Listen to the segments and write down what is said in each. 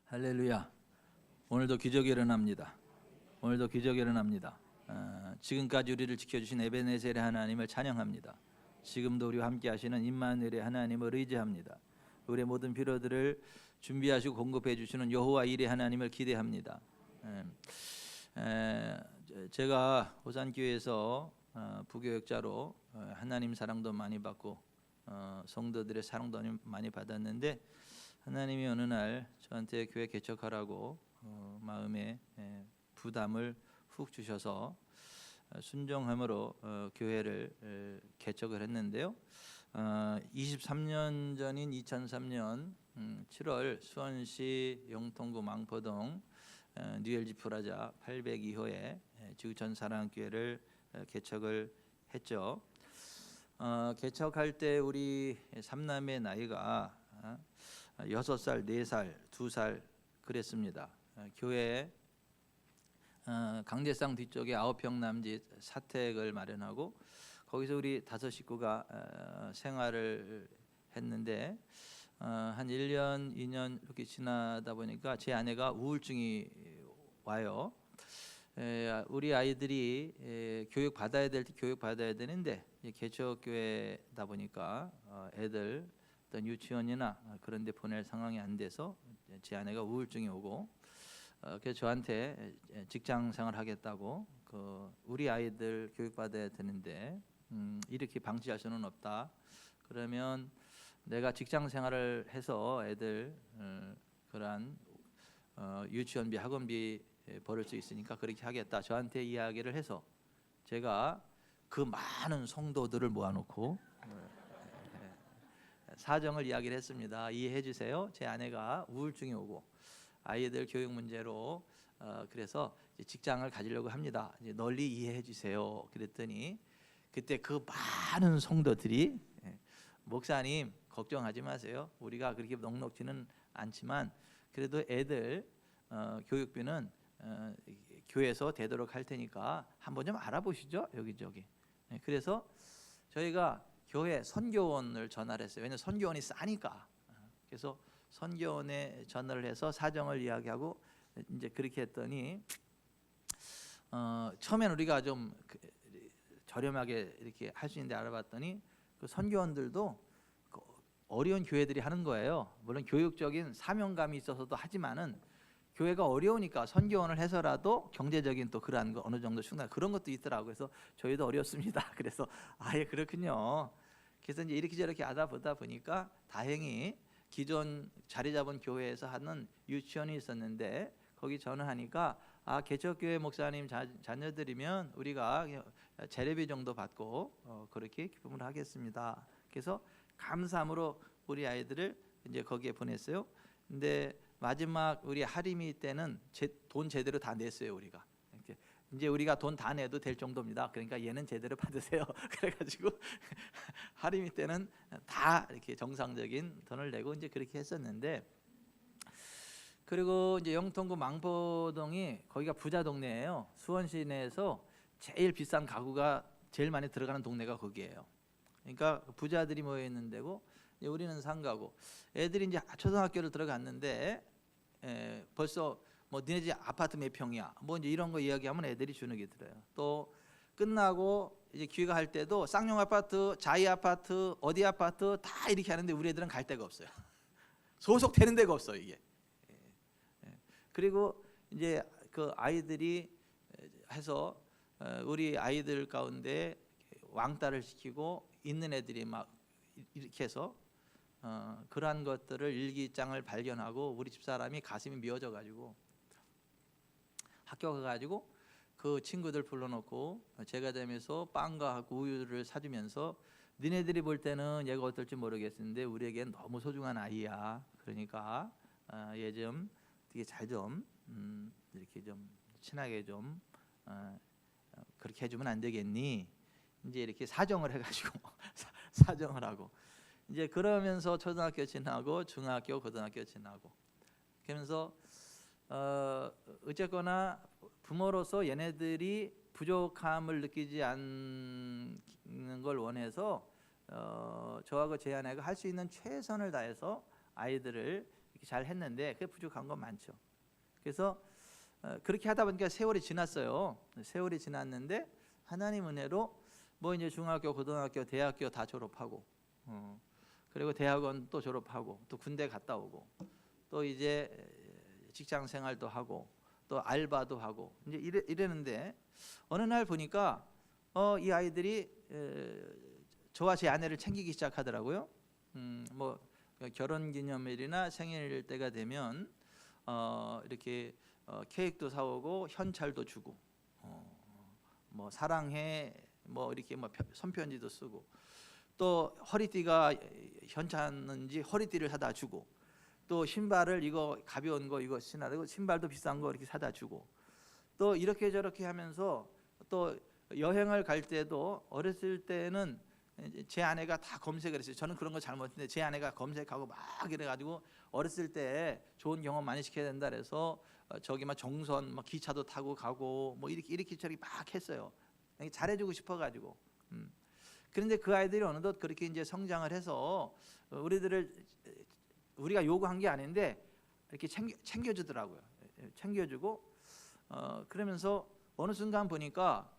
할렐루야. 오늘도 기적이 일어납니다. 오늘도 기적이 일어납니다. 지금까지 우리를 지켜주신 에베네셀의 하나님을 찬양합니다. 지금도 우리와 함께 하시는 임마누엘의 하나님을 의지합니다. 우리의 모든 필요들을 준비하시고 공급해 주시는 여호와 일의 하나님을 기대합니다. 제가 호산교회에서 부교역자로 하나님 사랑도 많이 받고 성도들의 사랑도 많이 받았는데, 하나님이 어느 날 저한테 교회 개척하라고 마음에 부담을 훅 주셔서 순종함으로 교회를 개척을 했는데요. 23년 전인 2003년 7월 수원시 영통구 망포동 뉴엘지 프라자 802호에 지구촌 사랑교회를 개척을 했죠. 개척할 때 우리 삼남의 나이가 6살, 4살, 2살 그랬습니다. 교회 강제상 뒤쪽에 9평 남짓 사택을 마련하고 거기서 우리 5 식구가 생활을 했는데, 한 1년, 2년 이렇게 지나다 보니까 제 아내가 우울증이 와요. 우리 아이들이 교육 받아야 될 때 교육 받아야 되는데, 개척교회다 보니까 애들 어떤 유치원이나 그런 데 보낼 상황이 안 돼서 제 아내가 우울증이 오고, 그래서 저한테 직장 생활 하겠다고, 우리 아이들 교육 받아야 되는데 이렇게 방치할 수는 없다. 그러면 내가 직장 생활을 해서 애들 그러한 유치원비, 학원비 벌을 수 있으니까 그렇게 하겠다. 저한테 이야기를 해서 제가 그 많은 성도들을 모아놓고 사정을 이야기를 했습니다. 이해해 주세요. 제 아내가 우울증이 오고 아이들 교육 문제로 그래서 직장을 가지려고 합니다. 이제 널리 이해해 주세요. 그랬더니 그때 그 많은 성도들이 목사님 걱정하지 마세요. 우리가 그렇게 넉넉지는 않지만 그래도 애들 교육비는 교회에서 되도록 할 테니까 한번 좀 알아보시죠. 여기저기. 그래서 저희가 교회 선교원을 전화를 했어요. 왜냐하면 선교원이 싸니까. 그래서 선교원에 전화를 해서 사정을 이야기하고 이제 그렇게 했더니 처음엔 우리가 좀 저렴하게 이렇게 할 수 있는데 알아봤더니 그 선교원들도 어려운 교회들이 하는 거예요. 물론 교육적인 사명감이 있어서도 하지만은 교회가 어려우니까 선교원을 해서라도 경제적인 또 그러한 거 어느 정도 충당 그런 것도 있더라고요. 그래서 저희도 어렵습니다. 그래서 아예 그렇군요. 그래서 이제 이렇게 저렇게 하다 보다 보니까 다행히 기존 자리 잡은 교회에서 하는 유치원이 있었는데 거기 전화하니까 개척교회 목사님 자녀들이면 우리가 재래비 정도 받고 그렇게 기쁨을 하겠습니다. 그래서 감사함으로 우리 아이들을 이제 거기에 보냈어요. 근데 마지막 우리 하림이 때는 돈 제대로 다 냈어요. 우리가 이제 우리가 돈 다 내도 될 정도입니다. 그러니까 얘는 제대로 받으세요. 그래가지고 하림이 때는 다 이렇게 정상적인 돈을 내고 이제 그렇게 했었는데, 그리고 이제 영통구 망포동이 거기가 부자 동네예요. 수원 시내에서 제일 비싼 가구가 제일 많이 들어가는 동네가 거기예요. 그러니까 부자들이 모여 있는 데고, 우리는 상가고, 애들이 이제 초등학교를 들어갔는데 벌써 뭐 니네 집 아파트 몇 평이야, 뭐 이제 이런 거 이야기하면 애들이 주눅이 들어요. 또 끝나고 이제 귀가할 때도 쌍용 아파트, 자이 아파트, 어디 아파트 다 이렇게 하는데 우리 애들은 갈 데가 없어요. 소속되는 데가 없어요 이게. 그리고 이제 그 아이들이 해서 우리 아이들 가운데 왕따를 시키고 있는 애들이 막 이렇게 해서 그러한 것들을 일기장을 발견하고 우리 집사람이 가슴이 미어져 가지고 학교 가가지고 그 친구들 불러놓고 제가 되면서 빵과 우유를 사주면서 니네들이 볼 때는 얘가 어떨지 모르겠는데 우리에겐 너무 소중한 아이야. 그러니까 얘 좀 되게 잘 좀 이렇게 좀 친하게 좀 그렇게 해주면 안 되겠니? 이제 이렇게 사정을 해가지고 사정을 하고 이제 그러면서 초등학교 지나고 중학교, 고등학교 지나고 그러면서 어쨌거나 부모로서 얘네들이 부족함을 느끼지 않는 걸 원해서 저하고 제 아내가 할 수 있는 최선을 다해서 아이들을 잘 했는데 그 부족한 건 많죠. 그래서 그렇게 하다 보니까 세월이 지났어요. 세월이 지났는데 하나님 은혜로 뭐 이제 중학교, 고등학교, 대학교 다 졸업하고, 그리고 대학원 또 졸업하고, 또 군대 갔다 오고, 또 이제 직장 생활도 하고, 또 알바도 하고, 이제 이랬는데 어느 날 보니까 이 아이들이 저와 제 아내를 챙기기 시작하더라고요. 뭐 결혼기념일이나 생일 때가 되면 이렇게 케이크도 사오고 현찰도 주고, 뭐 사랑해 뭐 이렇게 뭐 손편지도 쓰고, 또 허리띠가 현찮은지 허리띠를 사다 주고, 또 신발을 이거 가벼운 거 이거 신으라고 신발도 비싼 거 이렇게 사다 주고, 또 이렇게 저렇게 하면서 또 여행을 갈 때도 어렸을 때는 제 아내가 다 검색을 했어요. 저는 그런 거 잘 못했는데 제 아내가 검색하고 막 이래가지고 어렸을 때 좋은 경험 많이 시켜야 된다 그래서 저기 막 정선 막 기차도 타고 가고 뭐 이렇게 저렇게 막 했어요. 잘해주고 싶어가지고. 그런데 그 아이들이 어느덧 그렇게 이제 성장을 해서 우리가 요구한 게 아닌데 이렇게 챙겨주더라고요. 챙겨주고 그러면서 어느 순간 보니까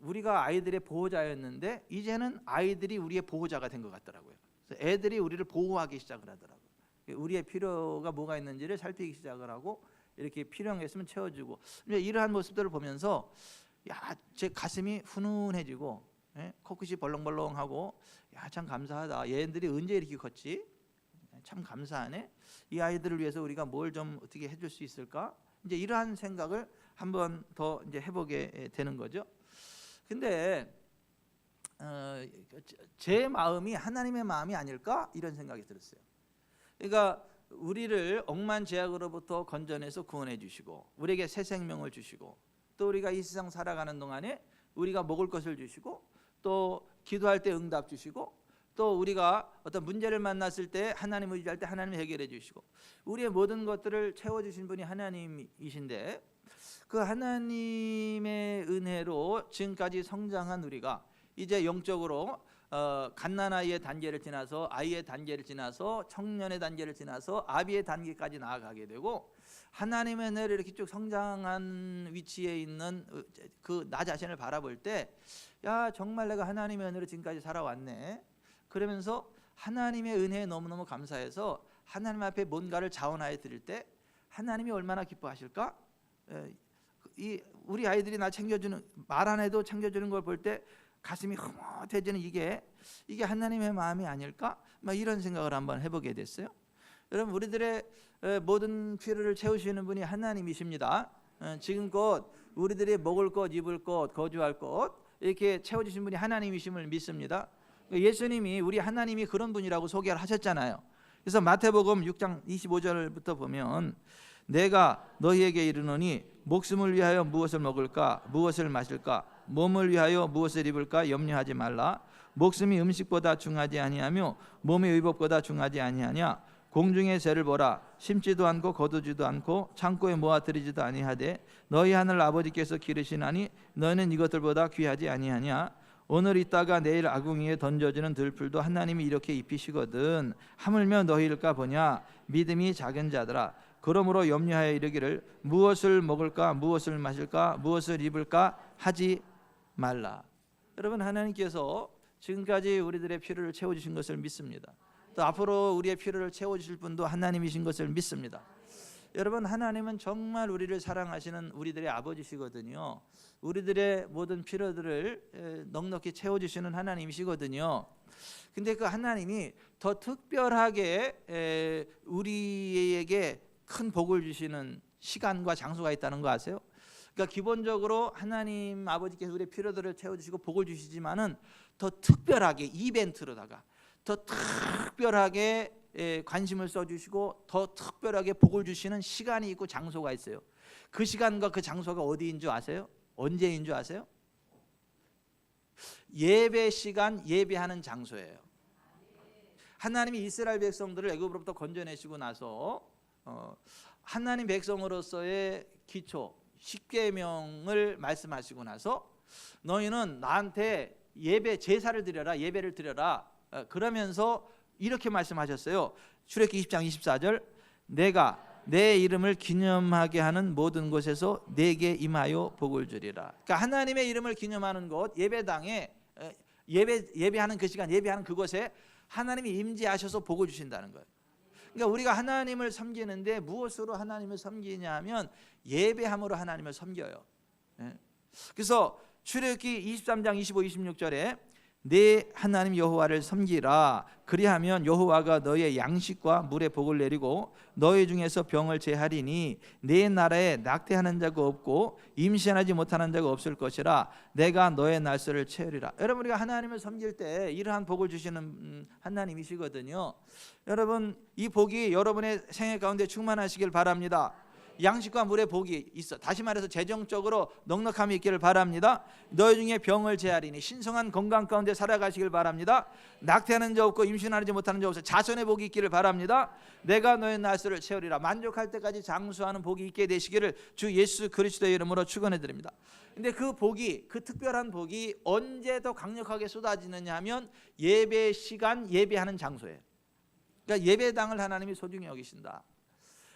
우리가 아이들의 보호자였는데 이제는 아이들이 우리의 보호자가 된 것 같더라고요. 그래서 애들이 우리를 보호하기 시작을 하더라고요. 우리의 필요가 뭐가 있는지를 살피기 시작을 하고 이렇게 필요한 게 있으면 채워주고, 이러한 모습들을 보면서 제 가슴이 훈훈해지고, 코끝이 벌렁벌렁하고, 참 감사하다. 얘네들이 언제 이렇게 컸지? 참 감사하네. 이 아이들을 위해서 우리가 뭘 좀 어떻게 해줄 수 있을까? 이제 이러한 생각을 한번 더 이제 해보게 되는 거죠. 근데 제 마음이 하나님의 마음이 아닐까 이런 생각이 들었어요. 그러니까 우리를 억만 죄악으로부터 건져내서 구원해 주시고, 우리에게 새 생명을 주시고, 또 우리가 이 세상 살아가는 동안에 우리가 먹을 것을 주시고, 또 기도할 때 응답 주시고, 또 우리가 어떤 문제를 만났을 때 하나님을 의지할 때 하나님이 해결해 주시고, 우리의 모든 것들을 채워주신 분이 하나님이신데, 그 하나님의 은혜로 지금까지 성장한 우리가 이제 영적으로 갓난아이의 단계를 지나서 아이의 단계를 지나서 청년의 단계를 지나서 아비의 단계까지 나아가게 되고, 하나님의 은혜로 이렇게 쭉 성장한 위치에 있는 그 나 자신을 바라볼 때, 야 정말 내가 하나님의 은혜로 지금까지 살아왔네. 그러면서 하나님의 은혜에 너무너무 감사해서 하나님 앞에 뭔가를 자원하여 드릴 때 하나님이 얼마나 기뻐하실까? 우리 아이들이 나 챙겨주는, 말 안 해도 챙겨주는 걸 볼 때 가슴이 흐뭇해지는 이게 하나님의 마음이 아닐까? 막 이런 생각을 한번 해보게 됐어요. 여러분, 우리들의 모든 필요를 채우시는 분이 하나님이십니다. 지금껏 우리들이 먹을 것, 입을 것, 거주할 것 이렇게 채워주신 분이 하나님이심을 믿습니다. 예수님이 우리 하나님이 그런 분이라고 소개를 하셨잖아요. 그래서 마태복음 6장 25절부터 보면, 내가 너희에게 이르노니 목숨을 위하여 무엇을 먹을까 무엇을 마실까 몸을 위하여 무엇을 입을까 염려하지 말라. 목숨이 음식보다 중하지 아니하며 몸의 의복보다 중하지 아니하냐. 공중의 새를 보라. 심지도 않고 거두지도 않고 창고에 모아들이지도 아니하되 너희 하늘 아버지께서 기르시나니 너희는 이것들보다 귀하지 아니하냐. 오늘 있다가 내일 아궁이에 던져지는 들풀도 하나님이 이렇게 입히시거든. 하물며 너희일까 보냐. 믿음이 작은 자들아, 그러므로 염려하여 이르기를 무엇을 먹을까 무엇을 마실까 무엇을 입을까 하지 말라. 여러분, 하나님께서 지금까지 우리들의 필요를 채워주신 것을 믿습니다. 또 앞으로 우리의 필요를 채워주실 분도 하나님이신 것을 믿습니다. 여러분, 하나님은 정말 우리를 사랑하시는 우리들의 아버지시거든요. 우리들의 모든 필요들을 넉넉히 채워주시는 하나님이시거든요. 근데 그 하나님이 더 특별하게 우리에게 큰 복을 주시는 시간과 장소가 있다는 거 아세요? 그러니까 기본적으로 하나님 아버지께서 우리의 필요들을 채워주시고 복을 주시지만은 더 특별하게 이벤트로다가 더 특별하게 관심을 써주시고 더 특별하게 복을 주시는 시간이 있고 장소가 있어요. 그 시간과 그 장소가 어디인 줄 아세요? 언제인 줄 아세요? 예배 시간, 예배하는 장소예요. 하나님이 이스라엘 백성들을 애굽으로부터 건져내시고 나서 하나님 백성으로서의 기초 10계명을 말씀하시고 나서 너희는 나한테 예배 제사를 드려라, 예배를 드려라. 그러면서 이렇게 말씀하셨어요. 출애굽기 20장 24절, 내가 내 이름을 기념하게 하는 모든 곳에서 내게 임하여 복을 주리라. 그러니까 하나님의 이름을 기념하는 곳, 예배당에 예배하는 그 시간, 예배하는 그곳에 하나님이 임재하셔서 복을 주신다는 거예요. 그러니까 우리가 하나님을 섬기는데 무엇으로 하나님을 섬기냐 하면 예배함으로 하나님을 섬겨요. 그래서 출애굽기 23장 25, 26절에 내 하나님 여호와를 섬기라. 그리하면 여호와가 너의 양식과 물에 복을 내리고 너희 중에서 병을 제하리니 내 나라에 낙태하는 자가 없고 임신하지 못하는 자가 없을 것이라. 내가 너의 날수를 채우리라. 여러분, 우리가 하나님을 섬길 때 이러한 복을 주시는 하나님이시거든요. 여러분, 이 복이 여러분의 생애 가운데 충만하시길 바랍니다. 양식과 물의 복이 있어. 다시 말해서 재정적으로 넉넉함이 있기를 바랍니다. 너희 중에 병을 제하리니 신성한 건강 가운데 살아가시길 바랍니다. 낙태하는 자 없고 임신하지 못하는 자 없어. 자손의 복이 있기를 바랍니다. 내가 너의 날수를 채우리라. 만족할 때까지 장수하는 복이 있게 되시기를 주 예수 그리스도의 이름으로 축원해 드립니다. 근데 그 복이, 그 특별한 복이 언제 더 강력하게 쏟아지느냐 하면 예배 시간, 예배하는 장소예요. 그러니까 예배당을 하나님이 소중히 여기신다.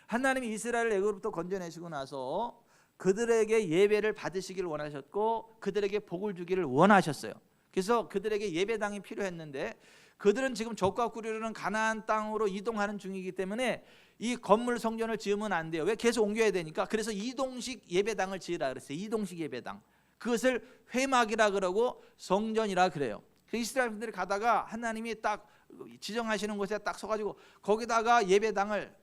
하나님이 이스라엘을 애굽으로부터 건져내시고 나서 그들에게 예배를 받으시기를 원하셨고 그들에게 복을 주기를 원하셨어요. 그래서 그들에게 예배당이 필요했는데 그들은 지금 적과 꿀이르는 가나안 땅으로 이동하는 중이기 때문에 이 건물 성전을 지으면 안 돼요. 왜? 계속 옮겨야 되니까. 그래서 이동식 예배당을 지으라 그랬어요. 이동식 예배당. 그것을 회막이라 그러고 성전이라 그래요. 이스라엘 분들이 가다가 하나님이 딱 지정하시는 곳에 딱 서가지고 거기다가 예배당을,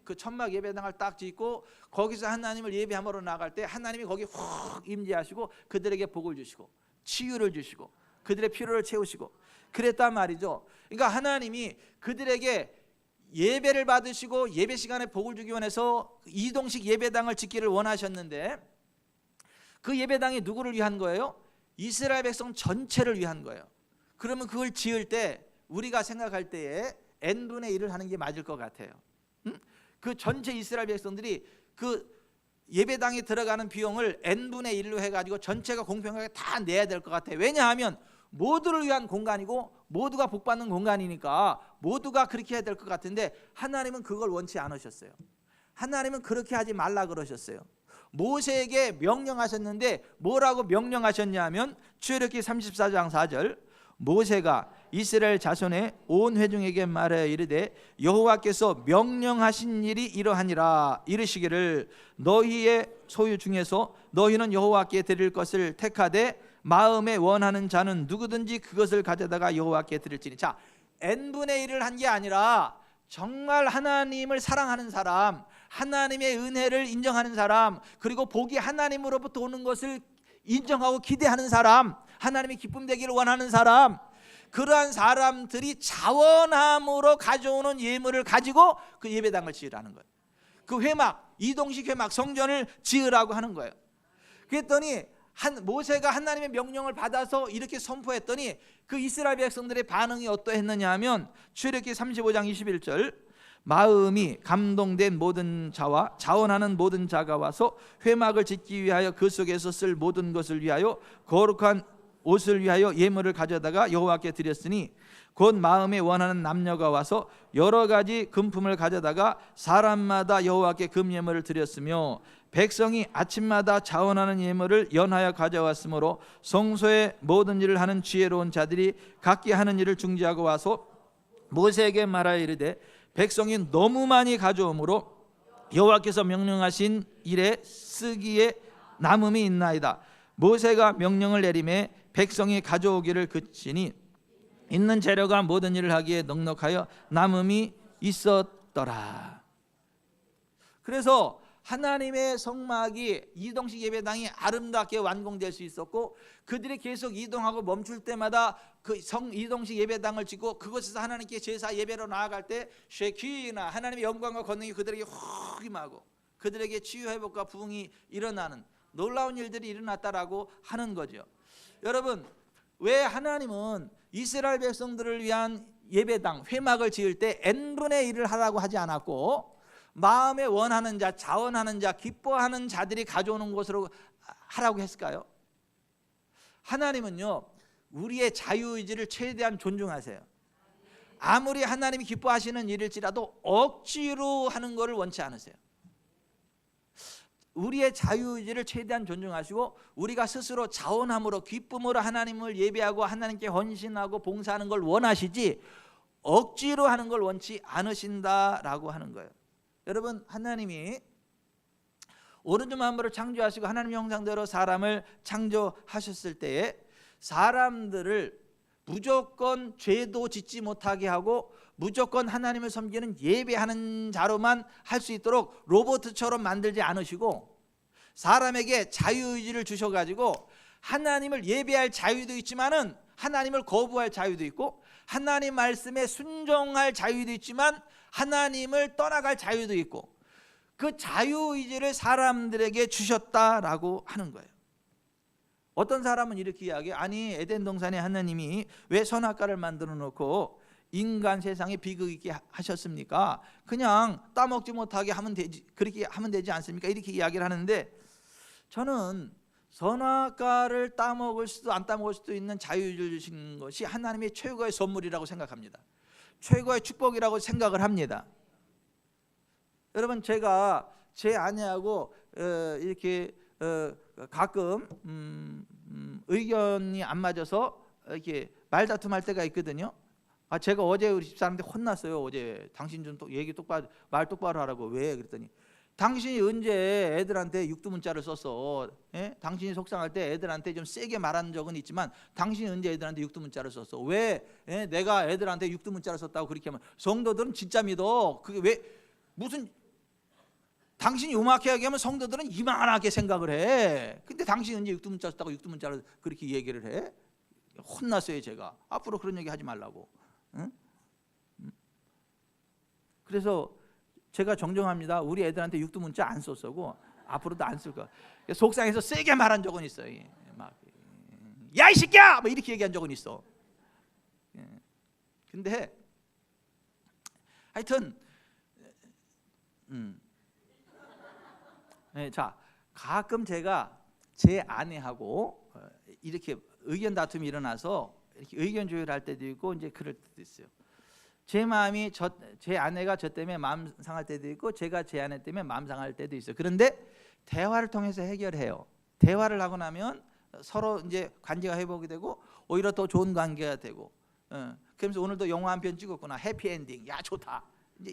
그 천막 예배당을 딱 짓고 거기서 하나님을 예배하러 나갈 때 하나님이 거기 훅 임재하시고 그들에게 복을 주시고 치유를 주시고 그들의 필요를 채우시고 그랬단 말이죠. 그러니까 하나님이 그들에게 예배를 받으시고 예배 시간에 복을 주기 원해서 이동식 예배당을 짓기를 원하셨는데 그 예배당이 누구를 위한 거예요? 이스라엘 백성 전체를 위한 거예요. 그러면 그걸 지을 때 우리가 생각할 때에 n분의 1을 하는 게 맞을 것 같아요. 그 전체 이스라엘 백성들이 그 예배당에 들어가는 비용을 n분의 1로 해가지고 전체가 공평하게 다 내야 될 것 같아요. 왜냐하면 모두를 위한 공간이고 모두가 복받는 공간이니까 모두가 그렇게 해야 될 것 같은데 하나님은 그걸 원치 않으셨어요. 하나님은 그렇게 하지 말라 그러셨어요. 모세에게 명령하셨는데 뭐라고 명령하셨냐면 출애굽기 34장 4절 모세가 이스라엘 자손의 온 회중에게 말하여 이르되 여호와께서 명령하신 일이 이러하니라. 이르시기를 너희의 소유 중에서 너희는 여호와께 드릴 것을 택하되 마음에 원하는 자는 누구든지 그것을 가져다가 여호와께 드릴지니. 자, n분의 1을 한 게 아니라 정말 하나님을 사랑하는 사람, 하나님의 은혜를 인정하는 사람, 그리고 복이 하나님으로부터 오는 것을 인정하고 기대하는 사람, 하나님의 기쁨 되기를 원하는 사람, 그러한 사람들이 자원함으로 가져오는 예물을 가지고 그 예배당을 지으라는 거예요. 그 회막, 이동식 회막 성전을 지으라고 하는 거예요. 그랬더니 모세가 하나님의 명령을 받아서 이렇게 선포했더니 그 이스라엘 백성들의 반응이 어떠했느냐 하면 출애굽기 35장 21절 마음이 감동된 모든 자와 자원하는 모든 자가 와서 회막을 짓기 위하여 그 속에서 쓸 모든 것을 위하여 거룩한 옷을 위하여 예물을 가져다가 여호와께 드렸으니 곧 마음에 원하는 남녀가 와서 여러 가지 금품을 가져다가 사람마다 여호와께 금예물을 드렸으며 백성이 아침마다 자원하는 예물을 연하여 가져왔으므로 성소의 모든 일을 하는 지혜로운 자들이 각기 하는 일을 중지하고 와서 모세에게 말하여 이르되 백성이 너무 많이 가져오므로 여호와께서 명령하신 일에 쓰기에 남음이 있나이다. 모세가 명령을 내리매 백성이 가져오기를 그치니 있는 재료가 모든 일을 하기에 넉넉하여 남음이 있었더라. 그래서 하나님의 성막이 이동식 예배당이 아름답게 완공될 수 있었고 그들이 계속 이동하고 멈출 때마다 그 이동식 예배당을 짓고 그곳에서 하나님께 제사 예배로 나아갈 때 쉐키나 하나님의 영광과 권능이 그들에게 확 임하고 그들에게 치유 회복과 부흥이 일어나는 놀라운 일들이 일어났다라고 하는 거죠. 여러분, 왜 하나님은 이스라엘 백성들을 위한 예배당 회막을 지을 때 n분의 1을 하라고 하지 않았고 마음에 원하는 자, 자원하는 자, 기뻐하는 자들이 가져오는 것으로 하라고 했을까요? 하나님은요 우리의 자유의지를 최대한 존중하세요. 아무리 하나님이 기뻐하시는 일일지라도 억지로 하는 것을 원치 않으세요. 우리의 자유의지를 최대한 존중하시고 우리가 스스로 자원함으로 기쁨으로 하나님을 예배하고 하나님께 헌신하고 봉사하는 걸 원하시지 억지로 하는 걸 원치 않으신다라고 하는 거예요. 여러분, 하나님이 오른쪽 만물을 창조하시고 하나님의 형상대로 사람을 창조하셨을 때에 사람들을 무조건 죄도 짓지 못하게 하고 무조건 하나님을 섬기는 예배하는 자로만 할 수 있도록 로봇처럼 만들지 않으시고 사람에게 자유의지를 주셔가지고 하나님을 예배할 자유도 있지만은 하나님을 거부할 자유도 있고 하나님 말씀에 순종할 자유도 있지만 하나님을 떠나갈 자유도 있고 그 자유의지를 사람들에게 주셨다라고 하는 거예요. 어떤 사람은 이렇게 이야기해요. 아니, 에덴 동산에 하나님이 왜 선악과를 만들어 놓고 인간 세상에 비극 있게 하셨습니까? 그냥 따먹지 못하게 하면 되지, 그렇게 하면 되지 않습니까? 이렇게 이야기를 하는데 저는 선악과를 따먹을 수도 안 따먹을 수도 있는 자유를 주신 것이 하나님의 최고의 선물이라고 생각합니다. 최고의 축복이라고 생각을 합니다. 여러분, 제가 제 아내하고 이렇게 가끔 의견이 안 맞아서 이렇게 말다툼할 때가 있거든요. 제가 어제 우리 집사람한테 혼났어요. 어제 당신 좀 얘기 똑바로 말 똑바로 하라고. 왜? 그랬더니 당신이 언제 애들한테 육두문자를 썼어? 예? 당신이 속상할 때 애들한테 좀 세게 말한 적은 있지만 당신이 언제 애들한테 육두문자를 썼어? 왜? 예? 내가 애들한테 육두문자를 썼다고 그렇게 하면 성도들은 진짜 믿어. 그게 왜 무슨 당신이 요만하게 하면 성도들은 이만하게 생각을 해. 근데 당신이 언제 육두문자 썼다고 육두문자를 그렇게 얘기를 해? 혼났어요. 제가 앞으로 그런 얘기 하지 말라고. 응? 그래서 제가 정정합니다. 우리 애들한테 육두문자 안 썼고 앞으로도 안 쓸 거야. 속상해서 세게 말한 적은 있어요. 막 야 이 새끼야! 뭐 이렇게 얘기한 적은 있어. 근데 하여튼 자, 가끔 제가 제 아내하고 이렇게 의견 다툼이 일어나서 이렇게 의견 조율할 때도 있고 이제 그럴 때도 있어요. 제 마음이 제 아내가 저 때문에 마음 상할 때도 있고 제가 제 아내 때문에 마음 상할 때도 있어요. 그런데 대화를 통해서 해결해요. 대화를 하고 나면 서로 이제 관계가 회복이 되고 오히려 더 좋은 관계가 되고. 그러면서 오늘도 영화 한 편 찍었구나. 해피엔딩. 야 좋다. 이제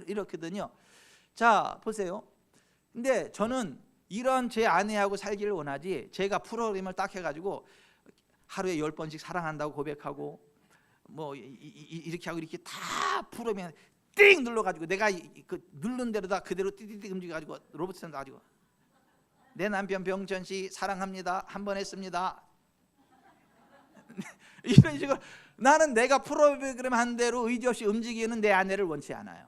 이렇거든요. 자 보세요. 근데 저는 이런 제 아내하고 살기를 원하지 제가 프로그램을 딱 해가지고 하루에 10번씩 사랑한다고 고백하고 뭐 이렇게 하고 이렇게 다 프로그램에 띵 눌러가지고 내가 그 누른 대로다 그대로 띠띠띠 움직여가지고 로봇을 가지고 내 남편 병천 씨 사랑합니다. 한 번 했습니다. 이런 식으로 나는 내가 프로그램 한 대로 의지 없이 움직이는 내 아내를 원치 않아요.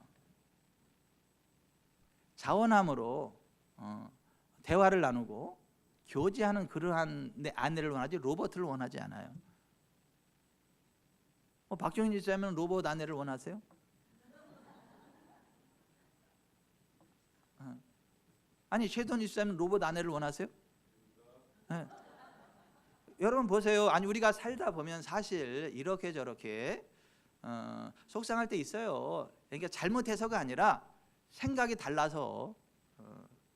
자원함으로 대화를 나누고 교제하는 그러한 내 아내를 원하지 로봇을 원하지 않아요. 박정희 집사님은 로봇 아내를 원하세요? 아니 최돈 집사님은 로봇 아내를 원하세요? 네. 여러분 보세요. 아니 우리가 살다 보면 사실 이렇게 저렇게 속상할 때 있어요. 그러니까 잘못해서가 아니라 생각이 달라서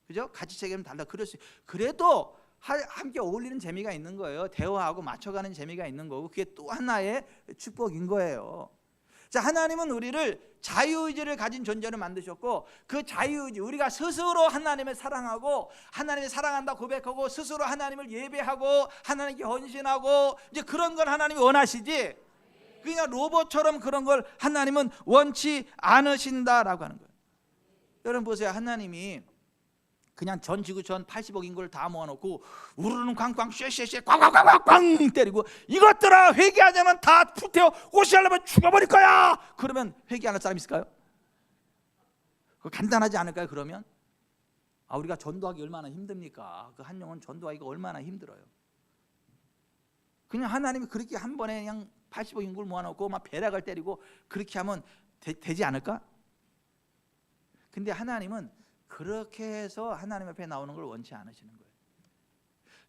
그죠? 가치체계는 달라. 그래도 함께 어울리는 재미가 있는 거예요. 대화하고 맞춰가는 재미가 있는 거고 그게 또 하나의 축복인 거예요. 자, 하나님은 우리를 자유의지를 가진 존재로 만드셨고 그 자유의지 우리가 스스로 하나님을 사랑하고 하나님을 사랑한다 고백하고 스스로 하나님을 예배하고 하나님께 헌신하고 이제 그런 걸 하나님이 원하시지 그냥 로봇처럼 그런 걸 하나님은 원치 않으신다라고 하는 거예요. 여러분 보세요. 하나님이 그냥 전 지구촌 80억 인구를 다 모아놓고 우르르는 쾅쾅 쉐쉐쉐 꽝꽝꽝꽝 때리고 이것들아 회개하자면 다 불태워 고시하려면 죽어버릴 거야. 그러면 회개 안 할 사람 있을까요? 그거 간단하지 않을까요? 그러면 우리가 전도하기 얼마나 힘듭니까? 그 한 영혼 전도하기가 얼마나 힘들어요. 그냥 하나님이 그렇게 한 번에 그냥 80억 인구를 모아놓고 막 배락을 때리고 그렇게 하면 되지 않을까? 근데 하나님은 그렇게 해서 하나님 앞에 나오는 걸 원치 않으시는 거예요.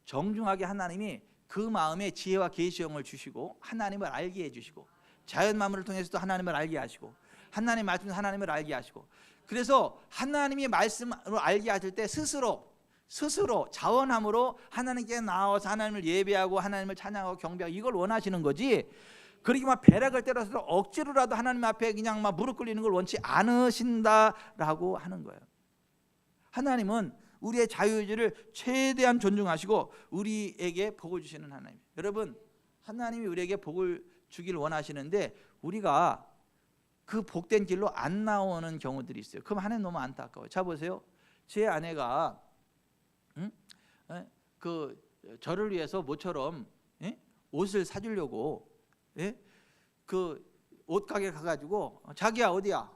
정중하게 하나님이 그 마음에 지혜와 계시형을 주시고 하나님을 알게 해주시고 자연 만물을 통해서도 하나님을 알게 하시고 하나님 말씀 하나님을 알게 하시고 그래서 하나님이 말씀으로 알게 하실 때 스스로 자원함으로 하나님께 나와서 하나님을 예배하고 하나님을 찬양하고 경배하고 이걸 원하시는 거지. 그렇게 막 배락을 때려서 억지로라도 하나님 앞에 그냥 막 무릎 꿇리는 걸 원치 않으신다라고 하는 거예요. 하나님은 우리의 자유의지를 최대한 존중하시고 우리에게 복을 주시는 하나님. 여러분, 하나님이 우리에게 복을 주기를 원하시는데 우리가 그 복된 길로 안 나오는 경우들이 있어요. 그럼 하나님 너무 안타까워요. 자 보세요. 제 아내가 그 저를 위해서 모처럼 옷을 사주려고 그 옷가게 가가지고 자기야 어디야?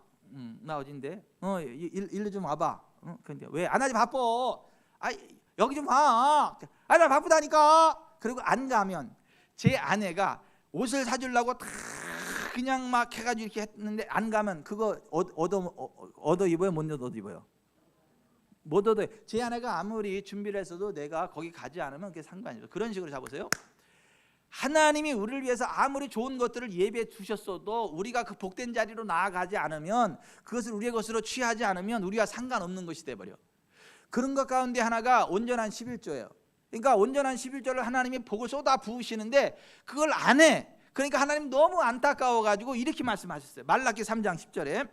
나 어딘데? 일로 좀 와봐. 근데 왜 안 하지 바빠? 여기 좀 와. 나 바쁘다니까. 그리고 안 가면 제 아내가 옷을 사주려고 다 그냥 막 해가지고 이렇게 했는데 안 가면 그거 얻어 입어요? 못 얻어 입어요? 못 얻어요. 제 아내가 아무리 준비를 했어도 내가 거기 가지 않으면 그게 상관이 없어요. 그런 식으로 잡으세요. 하나님이 우리를 위해서 아무리 좋은 것들을 예배해 주셨어도 우리가 그 복된 자리로 나아가지 않으면 그것을 우리의 것으로 취하지 않으면 우리와 상관없는 것이 돼버려. 그런 것 가운데 하나가 온전한 11조예요. 그러니까 온전한 11조를 하나님이 복을 쏟아 부으시는데 그걸 안 해. 그러니까 하나님 너무 안타까워가지고 이렇게 말씀하셨어요. 말라기 3장 10절에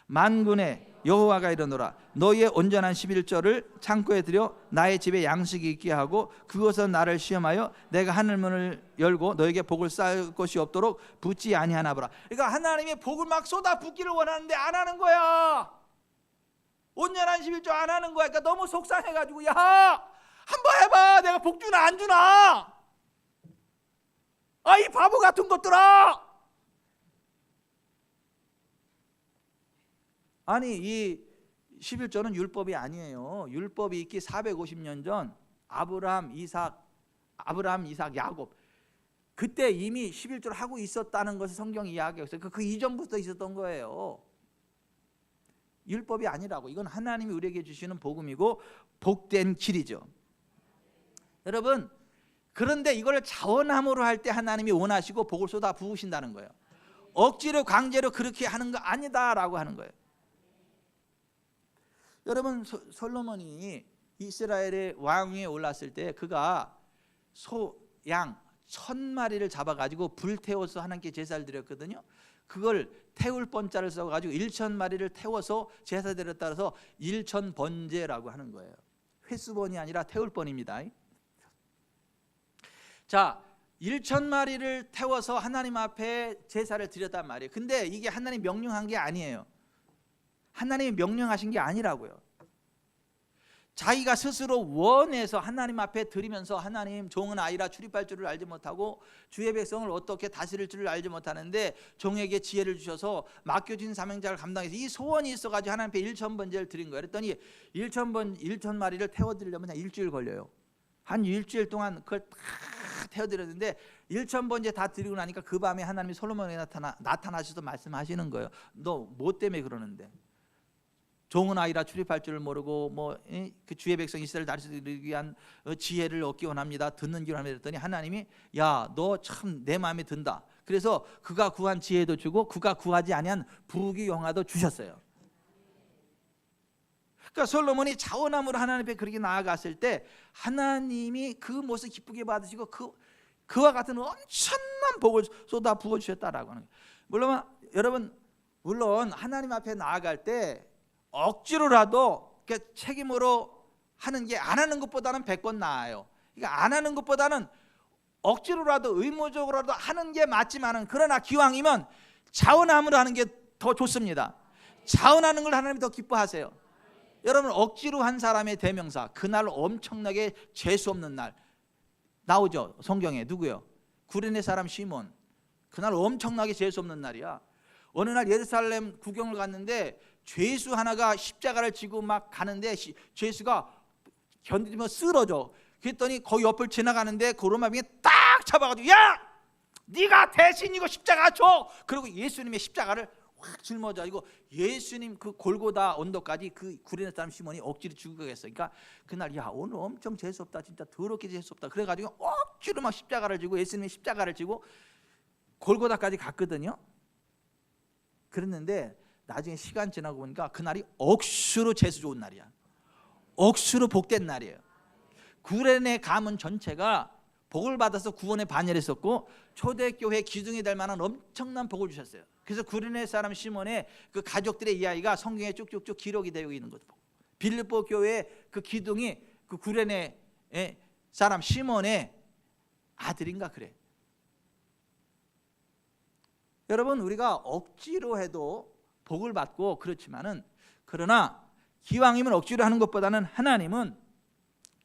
만군의 여호와가 이르노라 너희의 온전한 11조를 창고에 들여 나의 집에 양식이 있게 하고 그것은 나를 시험하여 내가 하늘문을 열고 너에게 복을 쌓을 것이 없도록 붓지 아니하나 보라. 그러니까 하나님이 복을 막 쏟아 붓기를 원하는데 안 하는 거야. 온전한 11조 안 하는 거야. 그러니까 너무 속상해가지고 야 한번 해봐. 내가 복 주나 안 주나. 이 바보 같은 것들아. 아니 이 11조는 율법이 아니에요. 율법이 있기 450년 전 아브라함, 이삭, 야곱 그때 이미 11조를 하고 있었다는 것을 성경이 이야기했어요. 그 이전부터 있었던 거예요. 율법이 아니라고. 이건 하나님이 우리에게 주시는 복음이고 복된 길이죠. 여러분, 그런데 이걸 자원함으로 할 때 하나님이 원하시고 복을 쏟아 부으신다는 거예요. 억지로 강제로 그렇게 하는 거 아니다라고 하는 거예요. 여러분, 솔로몬이 이스라엘의 왕위에 올랐을 때 그가 소, 양 1000마리를 잡아가지고 불태워서 하나님께 제사를 드렸거든요. 그걸 태울 번자를 써가지고 1000마리를 태워서 제사 드렸다 해서 1000번제라고 하는 거예요. 횟수번이 아니라 태울 번입니다. 자, 1000마리를 태워서 하나님 앞에 제사를 드렸단 말이에요. 근데 이게 하나님 명령한 게 아니에요. 하나님이 명령하신 게 아니라고요. 자기가 스스로 원해서 하나님 앞에 드리면서 하나님 종은 아이라 출입할 줄을 알지 못하고 주의 백성을 어떻게 다스릴 줄을 알지 못하는데 종에게 지혜를 주셔서 맡겨진 사명자를 감당해서 이 소원이 있어가지고 하나님 앞에 1000번제를 드린 거예요. 그랬더니 1000마리를 태워드리려면 그냥 일주일 걸려요. 한 일주일 동안 그걸 다 태워드렸는데 1000번제 다 드리고 나니까 그 밤에 하나님이 솔로몬에게 나타나셔서 말씀하시는 거예요. 너 뭐 때문에 그러는데? 종은 아이라 출입할 줄을 모르고 그 주의 백성 이스라엘 다스리기 위한 지혜를 얻기 원합니다. 듣는 길 합니다. 했더니 하나님이 야, 너 참 내 마음에 든다. 그래서 그가 구한 지혜도 주고 그가 구하지 아니한 부귀 영화도 주셨어요. 그러니까 솔로몬이 자원함으로 하나님 앞에 그렇게 나아갔을 때 하나님이 그 모습 기쁘게 받으시고 그와 같은 엄청난 복을 쏟아 부어 주셨다라고 하는 거예요. 물론 하나님 앞에 나아갈 때 억지로라도 책임으로 하는 게 안 하는 것보다는 100번 나아요. 그러니까 안 하는 것보다는 억지로라도 의무적으로라도 하는 게 맞지만은 그러나 기왕이면 자원함으로 하는 게 더 좋습니다. 자원하는 걸 하나님이 더 기뻐하세요. 여러분, 억지로 한 사람의 대명사, 그날 엄청나게 재수 없는 날 나오죠. 성경에. 누구요? 구레네 사람 시몬. 그날 엄청나게 재수 없는 날이야. 어느 날 예루살렘 구경을 갔는데 죄수 하나가 십자가를 지고 막 가는데 죄수가 견디면 쓰러져. 그랬더니 거기 옆을 지나가는데 그 로마병이 딱 잡아가지고 야! 네가 대신 이거 십자가 줘! 그리고 예수님의 십자가를 확 짊어져. 이거 예수님 그 골고다 언덕까지 그 구레네 사람 시몬이 억지로 죽이겠어. 그러니까 그날 야, 오늘 엄청 재수없다. 진짜 더럽게 재수없다. 그래가지고 억지로 막 십자가를 지고 예수님의 십자가를 지고 골고다까지 갔거든요. 그랬는데 나중에 시간 지나고 보니까 그날이 억수로 재수 좋은 날이야. 억수로 복된 날이에요. 구레네 가문 전체가 복을 받아서 구원의 반열했었고 초대교회 기둥이 될 만한 엄청난 복을 주셨어요. 그래서 구레네 사람 시몬의 그 가족들의 이야기가 성경에 쭉쭉쭉 기록이 되고 있는 것도 보고, 빌립보 교회의 그 기둥이 그 구레네 사람 시몬의 아들인가 그래. 여러분, 우리가 억지로 해도 복을 받고 그렇지만은, 그러나 기왕이면 억지로 하는 것보다는 하나님은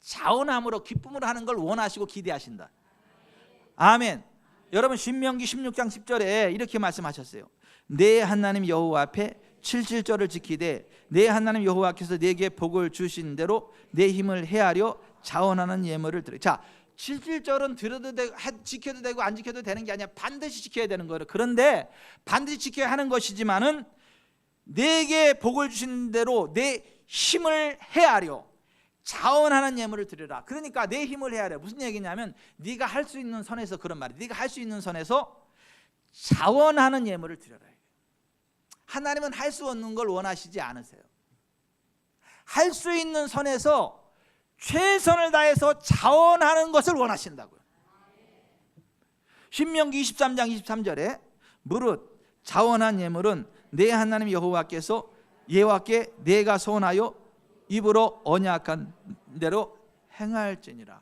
자원함으로 기쁨으로 하는 걸 원하시고 기대하신다. 아멘. 여러분, 신명기 16장 10절에 이렇게 말씀하셨어요. 내 하나님 여호와 앞에 7절을 지키되 내 하나님 여호와께서 내게 복을 주신 대로 내 힘을 헤아려 자원하는 예물을 드려. 자, 7절은 들어도 되고 지켜도 되고 안 지켜도 되는 게 아니야. 반드시 지켜야 되는 거예요. 그런데 반드시 지켜야 하는 것이지만은 내게 복을 주신 대로 내 힘을 헤아려 자원하는 예물을 드려라. 그러니까 내 힘을 헤아려 무슨 얘기냐면, 네가 할 수 있는 선에서, 그런 말이야. 네가 할 수 있는 선에서 자원하는 예물을 드려라. 하나님은 할 수 없는 걸 원하시지 않으세요. 할 수 있는 선에서 최선을 다해서 자원하는 것을 원하신다고요. 신명기 23장 23절에 무릇 자원한 예물은 내 하나님 여호와께서 예와께 내가 소원하여 입으로 언약한 대로 행할지니라.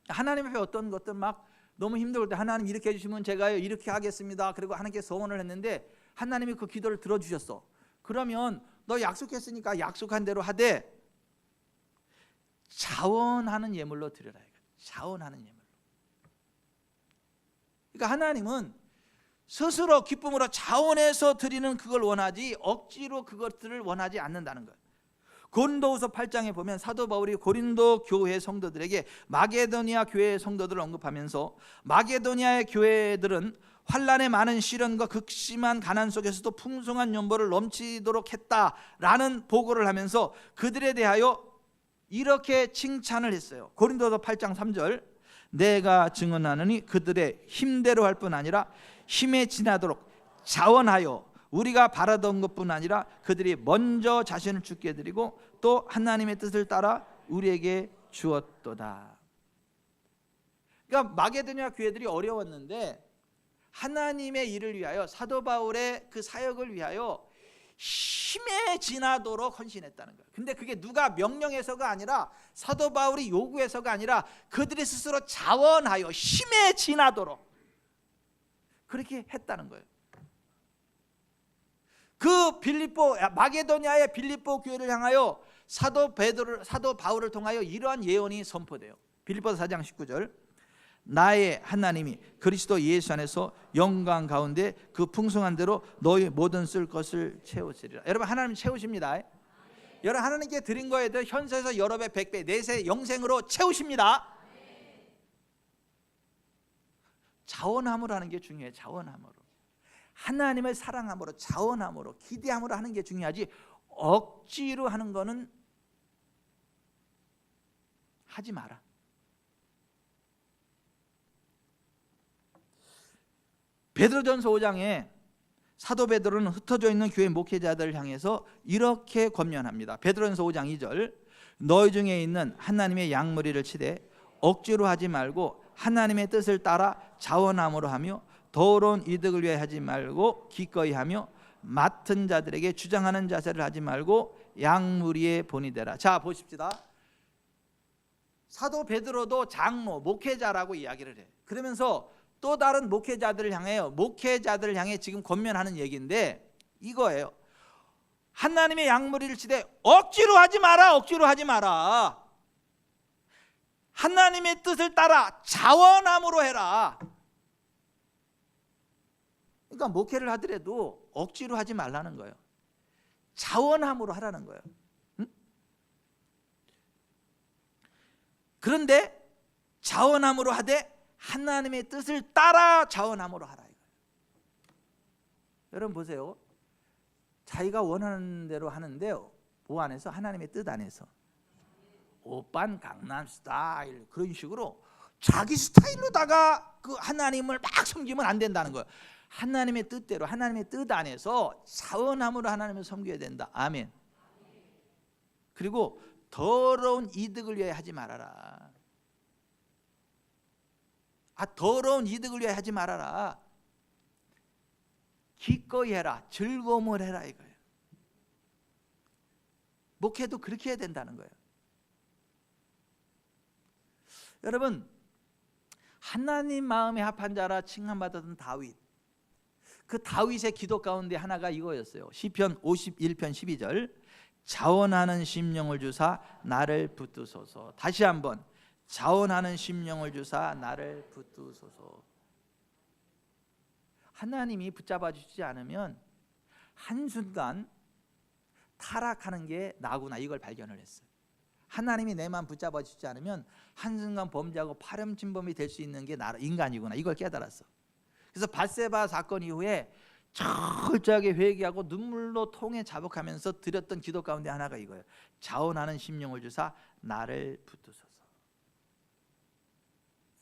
하나님 앞에 어떤 것들 막 너무 힘들 때 하나님 이렇게 해주시면 제가 이렇게 하겠습니다. 그리고 하나님께 소원을 했는데 하나님이 그 기도를 들어주셨어. 그러면 너 약속했으니까 약속한 대로 하되 자원하는 예물로 드려라. 자원하는 예물로. 그러니까 하나님은 스스로 기쁨으로 자원해서 드리는 그걸 원하지 억지로 그것들을 원하지 않는다는 거예요. 고린도후서 8장에 보면 사도 바울이 고린도 교회 성도들에게 마게도니아 교회의 성도들을 언급하면서 마게도니아의 교회들은 환난의 많은 시련과 극심한 가난 속에서도 풍성한 연보를 넘치도록 했다라는 보고를 하면서 그들에 대하여 이렇게 칭찬을 했어요. 고린도서 8장 3절, 내가 증언하느니 그들의 힘대로 할 뿐 아니라 힘에 지나도록 자원하여 우리가 바라던 것뿐 아니라 그들이 먼저 자신을 주께 드리고 또 하나님의 뜻을 따라 우리에게 주었도다. 그러니까 마게도니아 교회들이 어려웠는데 하나님의 일을 위하여, 사도 바울의 그 사역을 위하여 힘에 지나도록 헌신했다는 거예요. 근데 그게 누가 명령해서가 아니라, 사도 바울이 요구해서가 아니라 그들이 스스로 자원하여 힘에 지나도록 그렇게 했다는 거예요. 그 빌립보, 마게도니아의 빌립보 교회를 향하여 사도 바울을 통하여 이러한 예언이 선포돼요. 빌립보서 4장 19절, 나의 하나님이 그리스도 예수 안에서 영광 가운데 그 풍성한 대로 너희 모든 쓸 것을 채우시리라. 여러분, 하나님 채우십니다. 여러분, 하나님께 드린 거에 대해 현세에서 여러 배, 100배, 내세 영생으로 채우십니다. 자원함으로 하는 게 중요해요. 자원함으로, 하나님을 사랑함으로, 자원함으로, 기대함으로 하는 게 중요하지 억지로 하는 거는 하지 마라. 베드로전서 5장에 사도 베드로는 흩어져 있는 교회 목회자들을 향해서 이렇게 권면합니다. 베드로전서 5장 2절, 너희 중에 있는 하나님의 양무리를 치되 억지로 하지 말고 하나님의 뜻을 따라 자원함으로 하며 더러운 이득을 위해 하지 말고 기꺼이 하며 맡은 자들에게 주장하는 자세를 하지 말고 양무리의 본이 되라. 자, 보십시다. 사도 베드로도 장로, 목회자라고 이야기를 해. 그러면서 또 다른 목회자들을 향해 지금 권면하는 얘기인데 이거예요. 하나님의 양무리를 치되 억지로 하지 마라. 억지로 하지 마라. 하나님의 뜻을 따라 자원함으로 해라. 그러니까 목회를 하더라도 억지로 하지 말라는 거예요. 자원함으로 하라는 거예요. 응? 그런데 자원함으로 하되 하나님의 뜻을 따라 자원함으로 하라. 여러분 보세요. 자기가 원하는 대로 하는데요, 뭐 안에서? 하나님의 뜻 안에서. 오빤 강남 스타일 그런 식으로 자기 스타일로다가 그 하나님을 막 섬기면 안 된다는 거예요. 하나님의 뜻대로, 하나님의 뜻 안에서 사원함으로 하나님을 섬겨야 된다. 아멘. 그리고 더러운 이득을 위해 하지 말아라. 더러운 이득을 위해 하지 말아라. 기꺼이 해라. 즐거움을 해라 이거예요. 목회도 그렇게 해야 된다는 거예요. 여러분, 하나님 마음에 합한 자라 칭함받았던 다윗, 그 다윗의 기도 가운데 하나가 이거였어요. 시편 51편 12절, 자원하는 심령을 주사 나를 붙드소서. 다시 한번, 자원하는 심령을 주사 나를 붙드소서. 하나님이 붙잡아 주시지 않으면 한순간 타락하는 게 나구나, 이걸 발견을 했어요. 하나님이 내 마음 붙잡아 주시지 않으면 한순간 범죄하고 파렴치범이 될 수 있는 게 인간이구나, 이걸 깨달았어. 그래서 밧세바 사건 이후에 철저하게 회개하고 눈물로 통해 자복하면서 드렸던 기도 가운데 하나가 이거예요. 자원하는 심령을 주사 나를 붙드소서.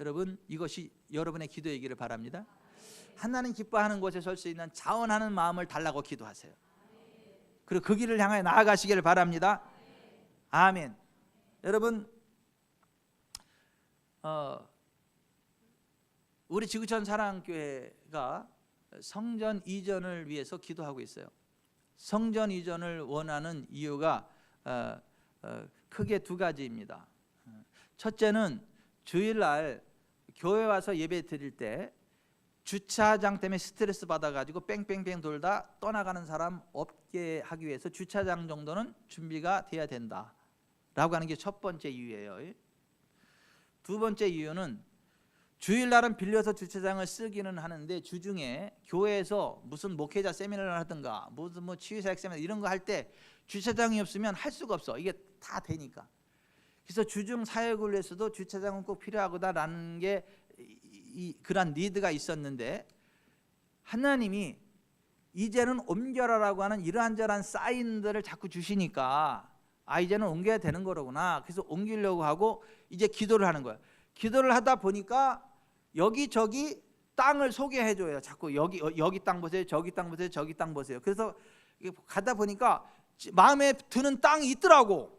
여러분, 이것이 여러분의 기도이기를 바랍니다. 하나님 기뻐하는 곳에 설 수 있는 자원하는 마음을 달라고 기도하세요. 그리고 그 길을 향해 나아가시기를 바랍니다. 아멘. 여러분, 우리 지구촌 사랑교회가 성전 이전을 위해서 기도하고 있어요. 성전 이전을 원하는 이유가 크게 두 가지입니다. 첫째는 주일날 교회 와서 예배 드릴 때 주차장 때문에 스트레스 받아가지고 뺑뺑뺑 돌다 떠나가는 사람 없게 하기 위해서 주차장 정도는 준비가 돼야 된다라고 하는 게 첫 번째 이유예요. 두 번째 이유는 주일날은 빌려서 주차장을 쓰기는 하는데 주중에 교회에서 무슨 목회자 세미나를 하든가 무슨 치유사역 세미나 이런 거 할 때 주차장이 없으면 할 수가 없어. 이게 다 되니까. 그래서 주중 사역을 위해서도 주차장은 꼭 필요하다라는 게 그런 니드가 있었는데, 하나님이 이제는 옮겨라라고 하는 이러한저러한 사인들을 자꾸 주시니까 이제는 옮겨야 되는 거로구나. 그래서 옮기려고 하고 이제 기도를 하는 거예요. 기도를 하다 보니까 여기저기 땅을 소개해 줘요. 자꾸 여기 땅 보세요, 저기 땅 보세요, 저기 땅 보세요. 그래서 가다 보니까 마음에 드는 땅이 있더라고.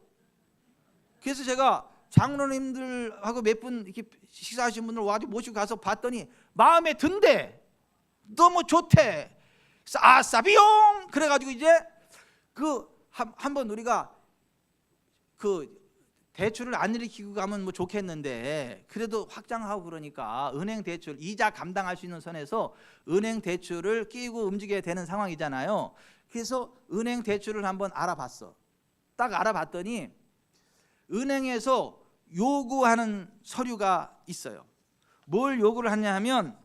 그래서 제가 장로님들하고 몇 분 이렇게 식사하신 분들 와가지고 모시고 가서 봤더니 마음에 든대. 너무 좋대. 그래서 아싸비용 그래가지고 이제 한번 우리가 대출을 안 일으키고 가면 좋겠는데, 그래도 확장하고 그러니까 은행 대출 이자 감당할 수 있는 선에서 은행 대출을 끼고 움직여야 되는 상황이잖아요. 그래서 은행 대출을 한번 알아봤어. 딱 알아봤더니 은행에서 요구하는 서류가 있어요. 뭘 요구를 하냐 하면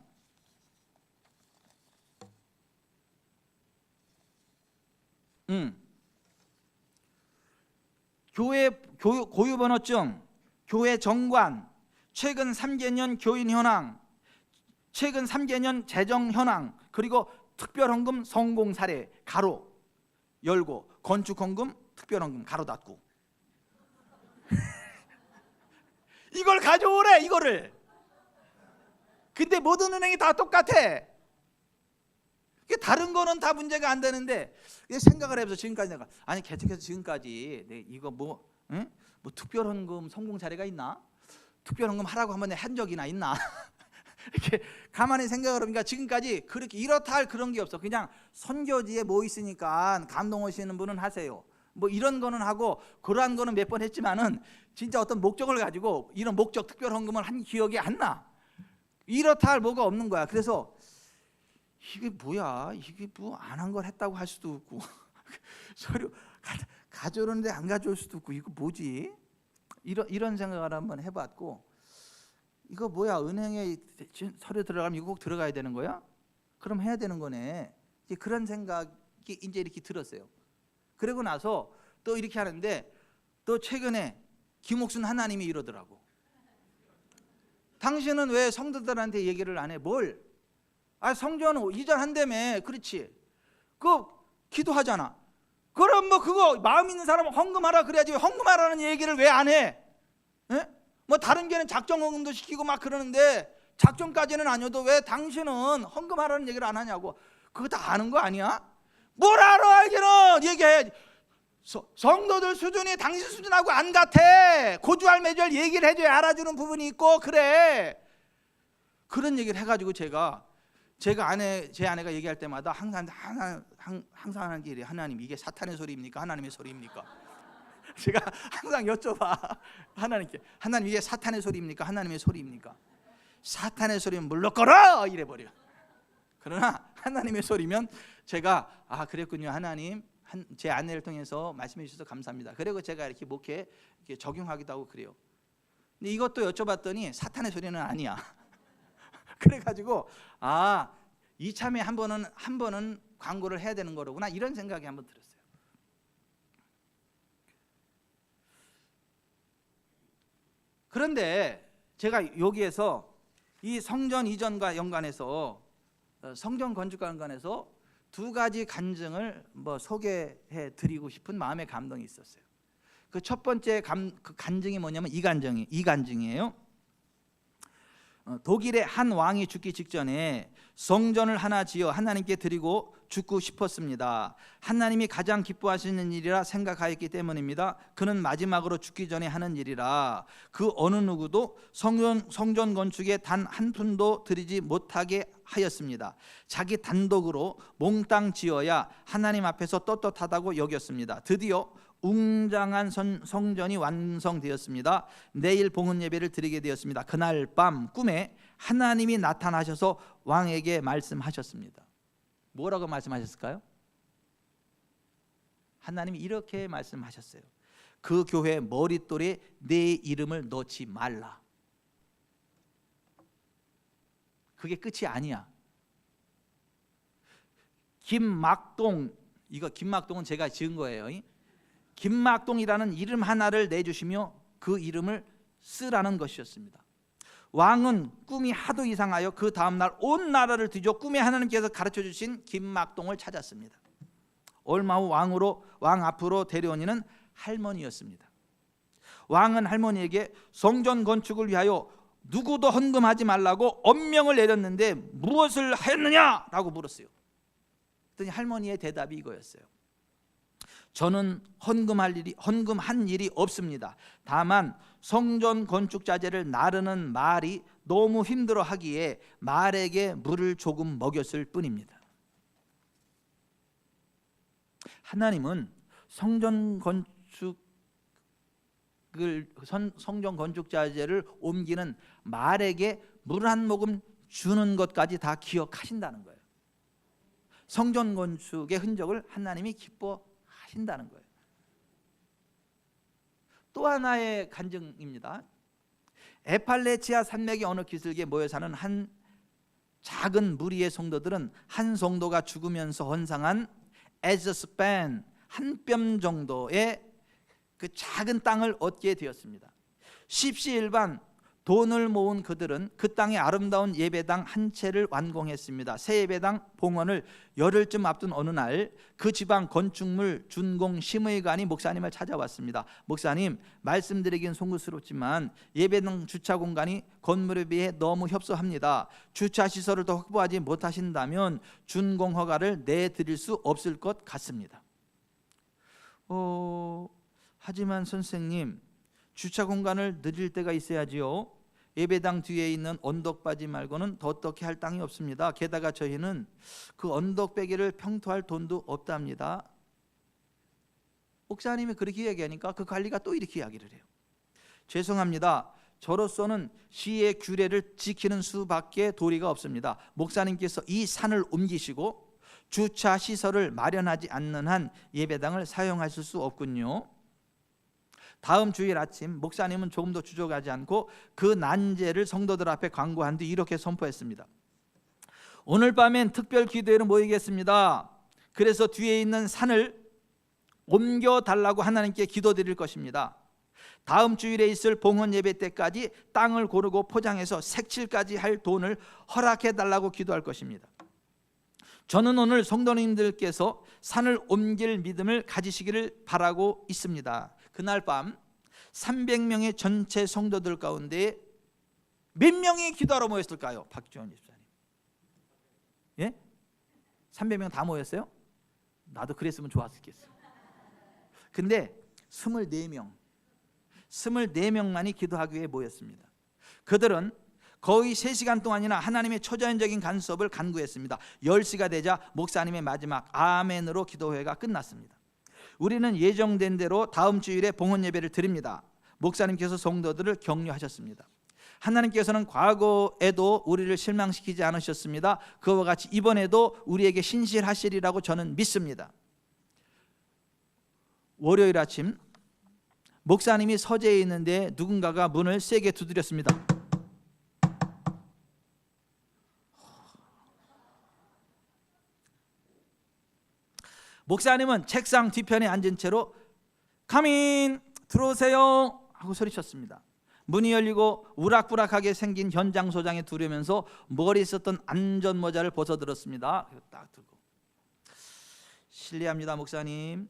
교회 고유번호증, 교회 정관, 최근 3개년 교인 현황, 최근 3개년 재정 현황, 그리고 특별헌금 성공 사례 가로 열고, 건축헌금 특별헌금 가로 닫고 이걸 가져오래, 이거를. 근데 모든 은행이 다 똑같아. 다른 거는 다 문제가 안 되는데, 생각을 해보세요. 지금까지 내가 계속해서 지금까지 이거 뭐 특별헌금 성공 사례가 있나? 특별헌금 하라고 한번 한 적이나 있나? 이렇게 가만히 생각을 해보니까 지금까지 그렇게 이렇다 할 그런 게 없어. 그냥 선교지에 뭐 있으니까 감동 오시는 분은 하세요. 뭐 이런 거는 하고 그러한 거는 몇 번 했지만은 진짜 어떤 목적을 가지고 이런 목적 특별헌금을 한 기억이 안 나. 이렇다 할 뭐가 없는 거야. 그래서 이게 뭐야? 이게 뭐 안 한 걸 했다고 할 수도 없고 서류 가져오는데 안 가져올 수도 없고, 이거 뭐지? 이런 생각을 한번 해봤고, 이거 뭐야? 은행에 서류 들어가면 이거 꼭 들어가야 되는 거야? 그럼 해야 되는 거네. 이제 그런 생각이 이제 이렇게 들었어요. 그러고 나서 또 이렇게 하는데, 또 최근에 김옥순 하나님이 이러더라고. 당신은 왜 성도들한테 얘기를 안 해? 뭘? 성전 이전한다며. 그렇지. 기도하잖아. 그럼 그거 마음 있는 사람은 헌금하라 그래야지, 헌금하라는 얘기를 왜 안 해? 에? 뭐 다른 교회는 작정 헌금도 시키고 막 그러는데 작정까지는 아니어도 왜 당신은 헌금하라는 얘기를 안 하냐고. 그거 다 아는 거 아니야? 뭘 알아? 알기는 얘기해. 성도들 수준이 당신 수준하고 안 같아. 고주할매주할 얘기를 해줘야 알아주는 부분이 있고 그래. 그런 얘기를 해가지고 제 아내가 얘기할 때마다 항상 하는 게 이래. 하나님, 이게 사탄의 소리입니까? 하나님의 소리입니까? 제가 항상 여쭤봐 하나님께. 하나님, 이게 사탄의 소리입니까? 하나님의 소리입니까? 사탄의 소리면 물러거라 이래 버려. 그러나 하나님의 소리면 제가 그랬군요. 하나님, 제 아내를 통해서 말씀해 주셔서 감사합니다. 그리고 제가 이렇게 목회 이렇게 적용하기도 하고 그래요. 근데 이것도 여쭤봤더니 사탄의 소리는 아니야. 그래가지고 이참에 한 번은 광고를 해야 되는 거로구나 이런 생각이 한번 들었어요. 그런데 제가 여기에서 이 성전 이전과 연관해서 성전 건축과 연관해서 두 가지 간증을 소개해 드리고 싶은 마음의 감동이 있었어요. 그 첫 번째 그 간증이 뭐냐면 이 간증이에요. 독일의 한 왕이 죽기 직전에 성전을 하나 지어 하나님께 드리고 죽고 싶었습니다. 하나님이 가장 기뻐하시는 일이라 생각하였기 때문입니다. 그는 마지막으로 죽기 전에 하는 일이라 그 어느 누구도 성전 건축에 단 한 푼도 들이지 못하게 하였습니다. 자기 단독으로 몽땅 지어야 하나님 앞에서 떳떳하다고 여겼습니다. 드디어 웅장한 성전이 완성되었습니다. 내일 봉헌 예배를 드리게 되었습니다. 그날 밤 꿈에 하나님이 나타나셔서 왕에게 말씀하셨습니다. 뭐라고 말씀하셨을까요? 하나님이 이렇게 말씀하셨어요. 그 교회 머릿돌에 내 이름을 넣지 말라. 그게 끝이 아니야. 김막동, 이거 김막동은 제가 지은 거예요. 김막동이라는 이름 하나를 내주시며 그 이름을 쓰라는 것이었습니다. 왕은 꿈이 하도 이상하여 그 다음날 온 나라를 뒤져 꿈에 하나님께서 가르쳐 주신 김막동을 찾았습니다. 얼마 후 왕 앞으로 데려오니는 할머니였습니다. 왕은 할머니에게 성전 건축을 위하여 누구도 헌금하지 말라고 엄명을 내렸는데 무엇을 하였느냐라고 물었어요. 그랬더니 할머니의 대답이 이거였어요. 저는 헌금한 일이 없습니다. 다만 성전 건축 자재를 나르는 말이 너무 힘들어하기에 말에게 물을 조금 먹였을 뿐입니다. 하나님은 성전 건축 자재를 옮기는 말에게 물 한 모금 주는 것까지 다 기억하신다는 거예요. 성전 건축의 흔적을 하나님이 기뻐하신다는 거예요. 또 하나의 간증입니다. 에팔레치아 산맥의 어느 기슭에 모여 사는 한 작은 무리의 성도들은 한 성도가 죽으면서 헌상한 에즈스펜 한 뼘 정도의 그 작은 땅을 얻게 되었습니다. 십시일반 돈을 모은 그들은 그 땅의 아름다운 예배당 한 채를 완공했습니다. 새 예배당 봉헌을 열흘쯤 앞둔 어느 날 그 지방 건축물 준공 심의관이 목사님을 찾아왔습니다. 목사님, 말씀드리긴 송구스럽지만 예배당 주차 공간이 건물에 비해 너무 협소합니다. 주차 시설을 더 확보하지 못하신다면 준공 허가를 내드릴 수 없을 것 같습니다. 하지만 선생님, 주차 공간을 늘릴 때가 있어야지요. 예배당 뒤에 있는 언덕바지 말고는 더 어떻게 할 땅이 없습니다. 게다가 저희는 그 언덕배기를 평토할 돈도 없답니다. 목사님이 그렇게 이야기하니까 그 관리가 또 이렇게 이야기를 해요. 죄송합니다. 저로서는 시의 규례를 지키는 수밖에 도리가 없습니다. 목사님께서 이 산을 옮기시고 주차 시설을 마련하지 않는 한 예배당을 사용하실 수 없군요. 다음 주일 아침 목사님은 조금도 주저하지 않고 그 난제를 성도들 앞에 광고한 뒤 이렇게 선포했습니다. 오늘 밤엔 특별 기도회로 모이겠습니다. 그래서 뒤에 있는 산을 옮겨달라고 하나님께 기도드릴 것입니다. 다음 주일에 있을 봉헌 예배 때까지 땅을 고르고 포장해서 색칠까지 할 돈을 허락해달라고 기도할 것입니다. 저는 오늘 성도님들께서 산을 옮길 믿음을 가지시기를 바라고 있습니다. 그날 밤 300명의 전체 성도들 가운데 몇 명이 기도하러 모였을까요? 박지원 집사님. 예? 300명 다 모였어요? 나도 그랬으면 좋았겠어. 근데 24명만이 기도하기 위해 모였습니다. 그들은 거의 3시간 동안이나 하나님의 초자연적인 간섭을 간구했습니다. 10시가 되자 목사님의 마지막 아멘으로 기도회가 끝났습니다. 우리는 예정된 대로 다음 주일에 봉헌 예배를 드립니다. 목사님께서 성도들을 격려하셨습니다. 하나님께서는 과거에도 우리를 실망시키지 않으셨습니다. 그와 같이 이번에도 우리에게 신실하시리라고 저는 믿습니다. 월요일 아침 목사님이 서재에 있는데 누군가가 문을 세게 두드렸습니다. 목사님은 책상 뒤편에 앉은 채로 카민 들어오세요 하고 소리쳤습니다. 문이 열리고 우락부락하게 생긴 현장 소장이 들어오면서 머리에 있었던 안전모자를 벗어들었습니다. 딱 들고 실례합니다 목사님,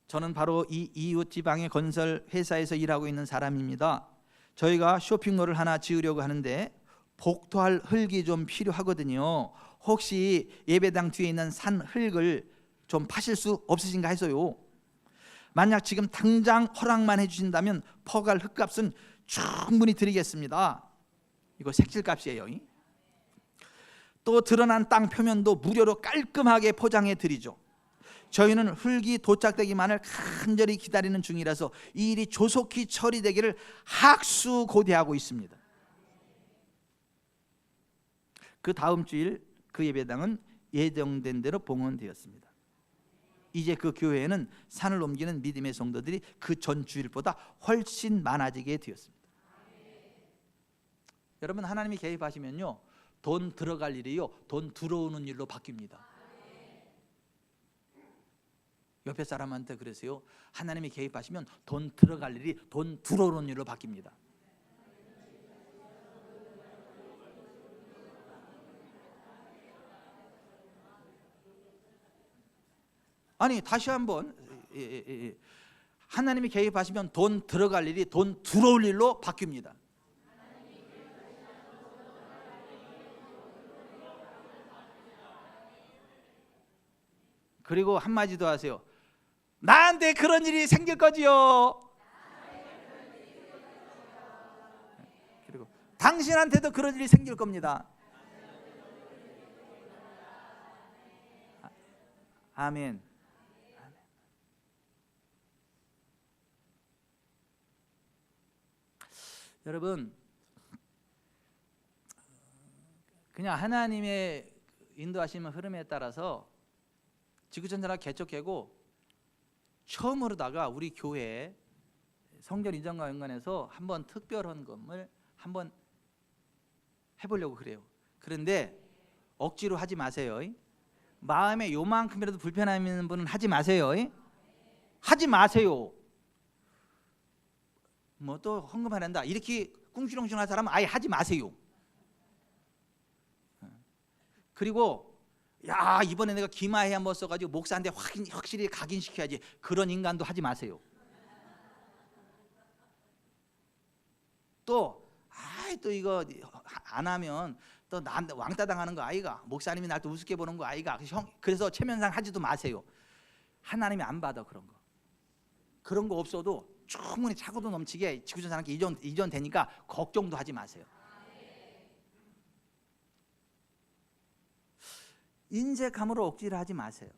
저는 바로 이 이웃 지방의 건설 회사에서 일하고 있는 사람입니다. 저희가 쇼핑몰을 하나 지으려고 하는데 복토할 흙이 좀 필요하거든요. 혹시 예배당 뒤에 있는 산 흙을 좀 파실 수 없으신가 해서요. 만약 지금 당장 허락만 해주신다면 퍼갈 흙값은 충분히 드리겠습니다. 이거 색칠값이에요. 또 드러난 땅 표면도 무료로 깔끔하게 포장해 드리죠. 저희는 흙이 도착되기만을 간절히 기다리는 중이라서 이 일이 조속히 처리되기를 학수고대하고 있습니다. 그 다음 주일 그 예배당은 예정된 대로 봉헌되었습니다. 이제 그 교회에는 산을 옮기는 믿음의 성도들이 그 전 주일보다 훨씬 많아지게 되었습니다. 여러분, 하나님이 개입하시면요, 돈 들어갈 일이요 돈 들어오는 일로 바뀝니다. 옆에 사람한테 그러세요. 하나님이 개입하시면 돈 들어갈 일이 돈 들어오는 일로 바뀝니다. 아니, 다시 한번, 하나님이 개입하시면 돈 들어갈 일이 돈 들어올 일로 바뀝니다. 그리고 한마디 더 하세요. 나한테 그런 일이 생길 거지요. 그리고 당신한테도 그런 일이 생길 겁니다. 아멘. 여러분, 그냥 하나님의 인도하시는 흐름에 따라서 지구촌사랑 개척하고 처음으로다가 우리 교회 성전 이전과 연관해서 한번 특별한 것을 한번 해보려고 그래요. 그런데 억지로 하지 마세요. 마음에 요만큼이라도 불편함 있는 분은 하지 마세요. 하지 마세요. 뭐 또 헌금해야 한다 이렇게 꿍시렁시렁한 사람은 아예 하지 마세요. 그리고 야, 이번에 내가 기마회 한번 써가지고 목사한테 확실히 각인시켜야지, 그런 인간도 하지 마세요. 또 이거 안 하면 또 왕따 당하는 거 아이가, 목사님이 날 또 우습게 보는 거 아이가, 그래서 체면상 하지도 마세요. 하나님이 안 받아 그런 거 없어도 충분히 차고도 넘치게 지구촌 사람께 이전되니까 걱정도 하지 마세요. 인색함으로 억지를 하지 마세요.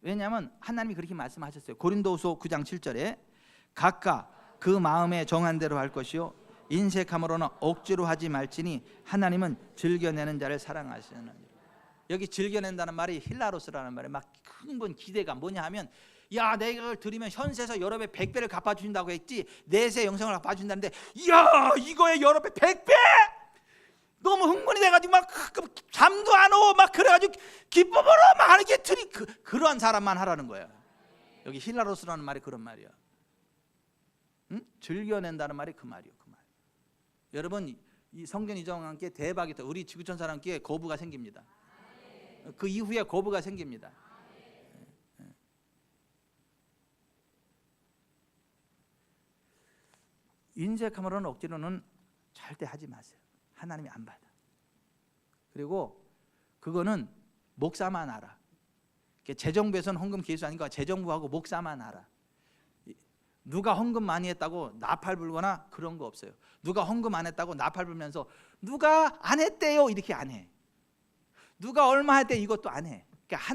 왜냐하면 하나님이 그렇게 말씀하셨어요. 고린도후서 9장 7절에 각각 그 마음에 정한 대로 할 것이요 인색함으로는 억지로 하지 말지니 하나님은 즐겨내는 자를 사랑하시느니라. 여기 즐겨낸다는 말이 힐라로스라는 말이에요. 막 흥분, 기대가 뭐냐 하면, 야, 내가 그걸 드리면 현세에서 여러 배 100배를 갚아주신다고 했지, 내세 영생을 갚아준다는데, 야, 이거에 여러 배 100배? 너무 흥분이 돼가지고 막 잠도 안 오고 막 그래가지고 기쁨으로 막 하는 게 그러한 사람만 하라는 거야. 여기 힐라로스라는 말이 그런 말이야. 응? 즐겨낸다는 말이 그 말이요. 그 말. 여러분, 이 성전 이전과 함께 대박이 더 우리 지구촌 사람께 거부가 생깁니다. 그 이후에 거부가 생깁니다. 인색함으로는 억지로는 절대 하지 마세요. 하나님이 안 받아. 그리고 그거는 목사만 알아. 재정부에서는 헌금 계수 아니까 재정부하고 목사만 알아. 누가 헌금 많이 했다고 나팔 불거나 그런 거 없어요. 누가 헌금 안 했다고 나팔 불면서 누가 안 했대요 이렇게 안 해. 누가 얼마 했대 이것도 안 해. 그러니까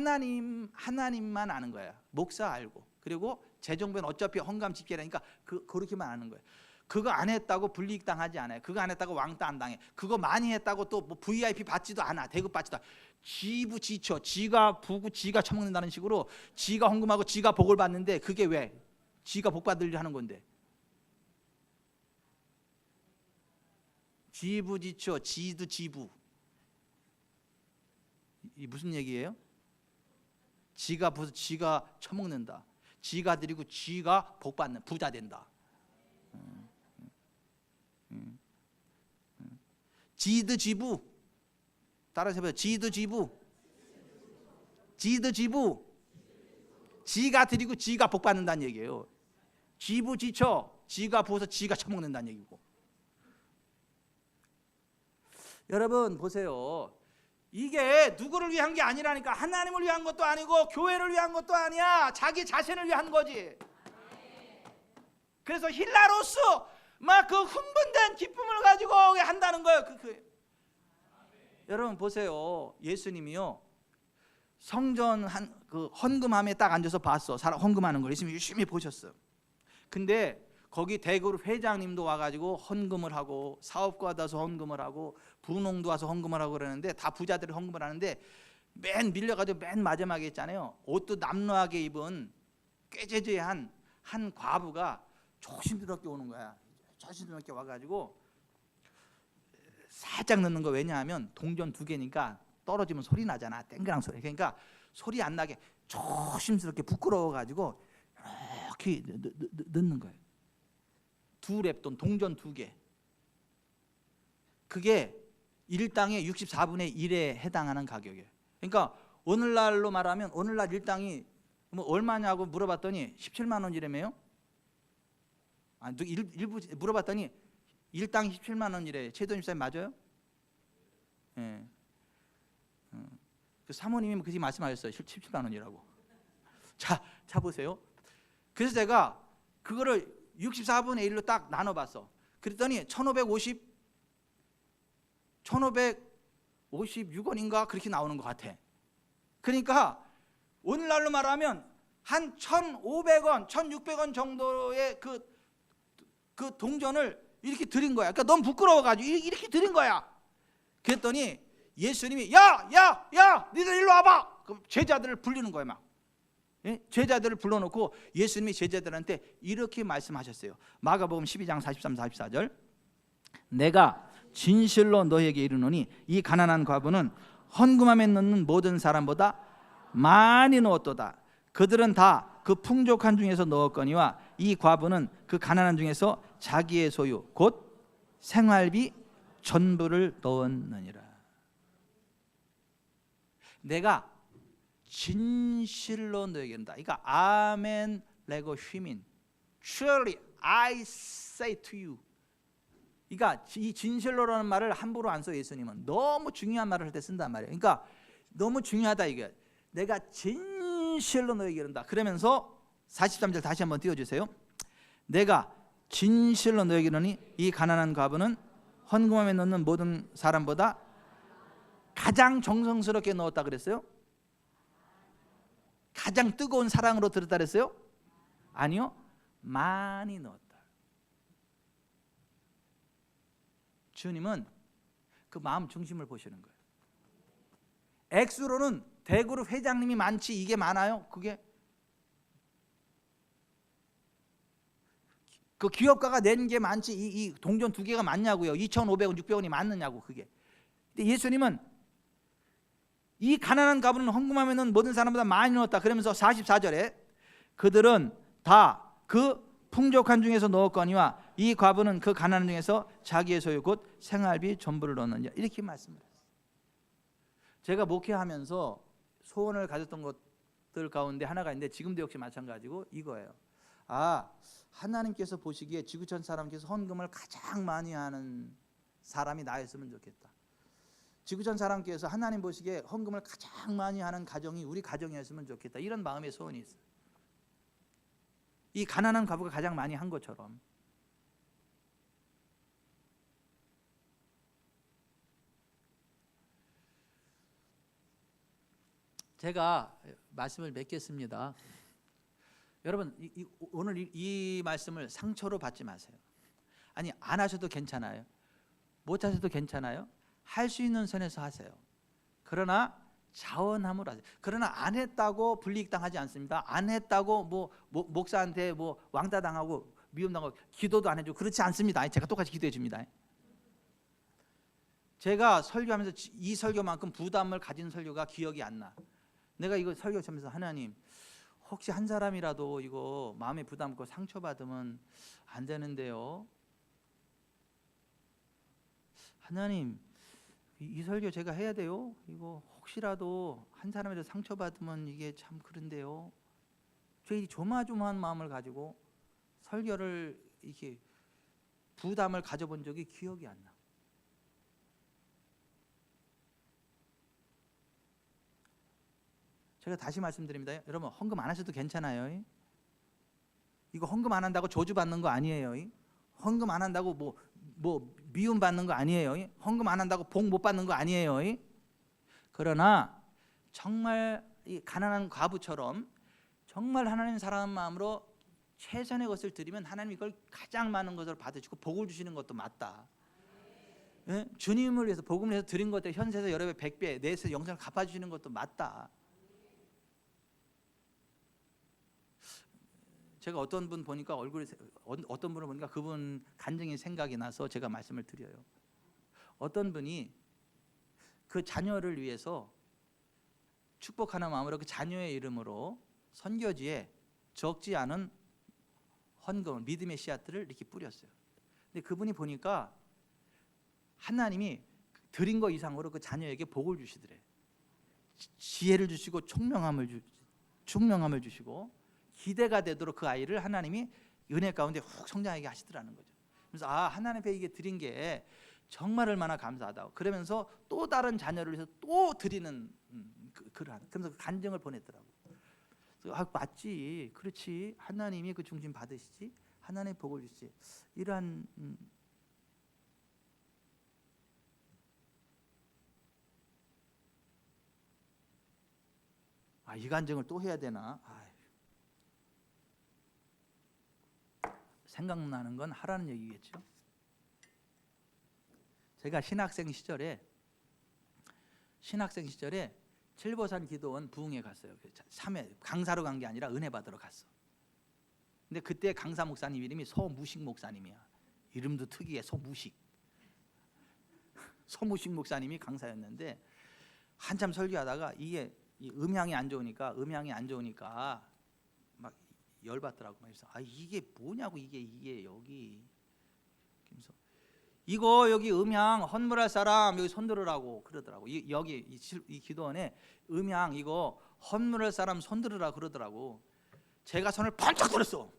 하나님만 아는 거야. 목사 알고. 그리고 재정부는 어차피 헌금 집계라니까 그렇게만 아는 거예요. 그거 안 했다고 불이익 당하지 않아요. 그거 안 했다고 왕따 안 당해. 그거 많이 했다고 또 뭐 VIP 받지도 않아. 대급 받지도 않아. 지부지처 지가 부고 지가 처먹는다는 식으로 지가 헌금하고 지가 복을 받는데 그게 왜? 지가 복 받으려 하는 건데. 지부지처 지도 지부. 이 무슨 얘기예요? 지가 부서 지가 처먹는다. 지가 드리고 지가 복 받는 부자 된다. 지드 지부. 따라서 해봐요. 지드 지부. 지드 지부. 지가 드리고 지가 복 받는다는 얘기예요. 지부지처 지가 부어서 지가 처먹는다는 얘기고. 여러분 보세요. 이게 누구를 위한 게 아니라니까. 하나님을 위한 것도 아니고 교회를 위한 것도 아니야. 자기 자신을 위한 거지. 그래서 힐라로스 막 그 흥분된 기쁨을 가지고 한다는 거예요. 여러분 보세요. 예수님이요 성전 그 헌금함에 딱 앉아서 봤어. 사람 헌금하는 걸 예수님이 유심히 보셨어요. 근데 거기 대그룹 회장님도 와가지고 헌금을 하고 사업가도 와서 헌금을 하고 분홍도 와서 헌금을 하고 그러는데 다 부자들이 헌금을 하는데 맨 밀려가지고 맨 마지막에 있잖아요. 옷도 남루하게 입은 꾀죄죄한 한 과부가 조심스럽게 오는 거야. 조심스럽게 와가지고 살짝 넣는 거. 왜냐하면 동전 2개니까 떨어지면 소리 나잖아. 땡그랑 소리. 그러니까 소리 안 나게 조심스럽게 부끄러워가지고 이렇게 넣는 거예요. 2랩돈 동전 2개. 그게 일당의 64분의 1에 해당하는 가격이에요. 그러니까 오늘날로 말하면 오늘날 일당이 뭐 얼마냐고 물어봤더니 17만 원이라며요. 일부 물어봤더니 일당 17만 원이래. 최도님 사님 맞아요? 예. 그 사모님이 그렇게 말씀하셨어요. 17만 원이라고. 자 보세요. 그래서 제가 그거를 64분의 1로 딱 나눠봤어. 그랬더니 1556원인가 그렇게 나오는 것 같아. 그러니까 오늘날로 말하면 한 1,500원, 1,600원 정도의 그 동전을 이렇게 드린 거야. 그러니까 너무 부끄러워가지고 이렇게 드린 거야. 그랬더니 예수님이 야 니들 일로 와봐. 그럼 제자들을 불리는 거예요. 막 제자들을 불러놓고 예수님이 제자들한테 이렇게 말씀하셨어요. 마가복음 12장 43, 44절. 내가 진실로 너에게 이르노니 이 가난한 과부는 헌금함에 넣는 모든 사람보다 많이 넣었도다. 그들은 다 그 풍족한 중에서 넣었거니와 이 과부는 그 가난한 중에서 자기의 소유 곧 생활비 전부를 넣었느니라. 내가 진실로 너에게 이른다. 그러니까 아멘 레고 휘민 Surely I say to you. 그러니까 이 진실로라는 말을 함부로 안 써. 예수님은 너무 중요한 말을 할 때 쓴단 말이에요. 그러니까 너무 중요하다 이게. 내가 진실로 너에게 이른다. 그러면서 43절 다시 한번 띄워주세요. 내가 진실로 너에게 이르니 이 가난한 과부는 헌금함에 넣는 모든 사람보다 가장 정성스럽게 넣었다 그랬어요? 가장 뜨거운 사랑으로 들었다 그랬어요? 아니요, 많이 넣었다. 주님은 그 마음 중심을 보시는 거예요. 액수로는 대그룹 회장님이 많지 이게 많아요? 그게 그 기업가가 낸 게 많지 이 동전 2개가 많냐고요? 2,500원, 600원이 많느냐고. 그게. 근데 예수님은 이 가난한 과부는 헌금하면은 모든 사람보다 많이 넣었다. 그러면서 44절에 그들은 다 그 풍족한 중에서 넣었거니와 이 과부는 그 가난한 중에서 자기의 소유 곧 생활비 전부를 넣느니라. 이렇게 말씀을 했어요. 제가 목회하면서 소원을 가졌던 것들 가운데 하나가 있는데 지금도 역시 마찬가지고 이거예요. 하나님께서 보시기에 지구촌 사람께서 헌금을 가장 많이 하는 사람이 나였으면 좋겠다. 지구촌 사람께서 하나님 보시기에 헌금을 가장 많이 하는 가정이 우리 가정이었으면 좋겠다. 이런 마음의 소원이 있어요. 이 가난한 과부가 가장 많이 한 것처럼. 제가 말씀을 맺겠습니다. 여러분 오늘 이 말씀을 상처로 받지 마세요. 아니 안 하셔도 괜찮아요. 못 하셔도 괜찮아요. 할 수 있는 선에서 하세요. 그러나 자원함으로 하세요. 그러나 안 했다고 불이익당하지 않습니다. 안 했다고 목사한테 왕따 당하고 미움 당하고 기도도 안 해주고 그렇지 않습니다. 제가 똑같이 기도해 줍니다. 제가 설교하면서 이 설교만큼 부담을 가진 설교가 기억이 안 나. 내가 이거 설교하면서 하나님 혹시 한 사람이라도 이거 마음에 부담 갖고 상처받으면 안 되는데요. 하나님 이 설교 제가 해야 돼요. 이거 혹시라도 한 사람이라도 상처받으면 이게 참 그런데요. 저희 조마조마한 마음을 가지고 설교를 이렇게 부담을 가져본 적이 기억이 안 나. 제가 다시 말씀드립니다. 여러분 헌금 안 하셔도 괜찮아요. 이거 헌금 안 한다고 저주받는 거 아니에요. 헌금 안 한다고 뭐 미움 받는 거 아니에요. 헌금 안 한다고 복 못 받는 거 아니에요. 그러나 정말 이 가난한 과부처럼 정말 하나님 사랑하는 마음으로 최선의 것을 드리면 하나님 이걸 가장 많은 것을 받으시고 복을 주시는 것도 맞다. 예? 주님을 위해서 복음을 위해서 드린 것들 현세에서 여러 배 100배 내에서 영생을 갚아주시는 것도 맞다. 제가 어떤 분 보니까 어떤 분을 보니까 그분 간증이 생각이 나서 제가 말씀을 드려요. 어떤 분이 그 자녀를 위해서 축복하는 마음으로 그 자녀의 이름으로 선교지에 적지 않은 헌금을 믿음의 씨앗들을 이렇게 뿌렸어요. 근데 그분이 보니까 하나님이 드린 거 이상으로 그 자녀에게 복을 주시더래. 지혜를 주시고 총명함을 주시고 기대가 되도록 그 아이를 하나님이 은혜 가운데 훅 성장하게 하시더라는 거죠. 그래서 하나님 앞에 이게 드린 게 정말 얼마나 감사하다고. 그러면서 또 다른 자녀를 위해서 또 드리는 그러면서 그 간증을 보냈더라고. 맞지, 그렇지. 하나님이 그 중심 받으시지. 하나님의 복을 주시지. 이러한 이 간증을 또 해야 되나? 생각나는 건 하라는 얘기겠죠. 제가 신학생 시절에 칠보산 기도원 부흥회 갔어요. 3회 강사로 간 게 아니라 은혜 받으러 갔어. 근데 그때 강사 목사님 이름이 서무식 목사님이야. 이름도 특이해. 서무식 목사님이 강사였는데 한참 설교하다가 이 음향이 안 좋으니까 막 열받더라고. 그래서 이게 뭐냐고 이게 여기. 그래서 이거 여기 음향 헌물할 사람 여기 손들으라고 그러더라고. 여기 이 기도원에 음향 이거 헌물할 사람 손들으라 그러더라고. 제가 손을 번쩍 들었어.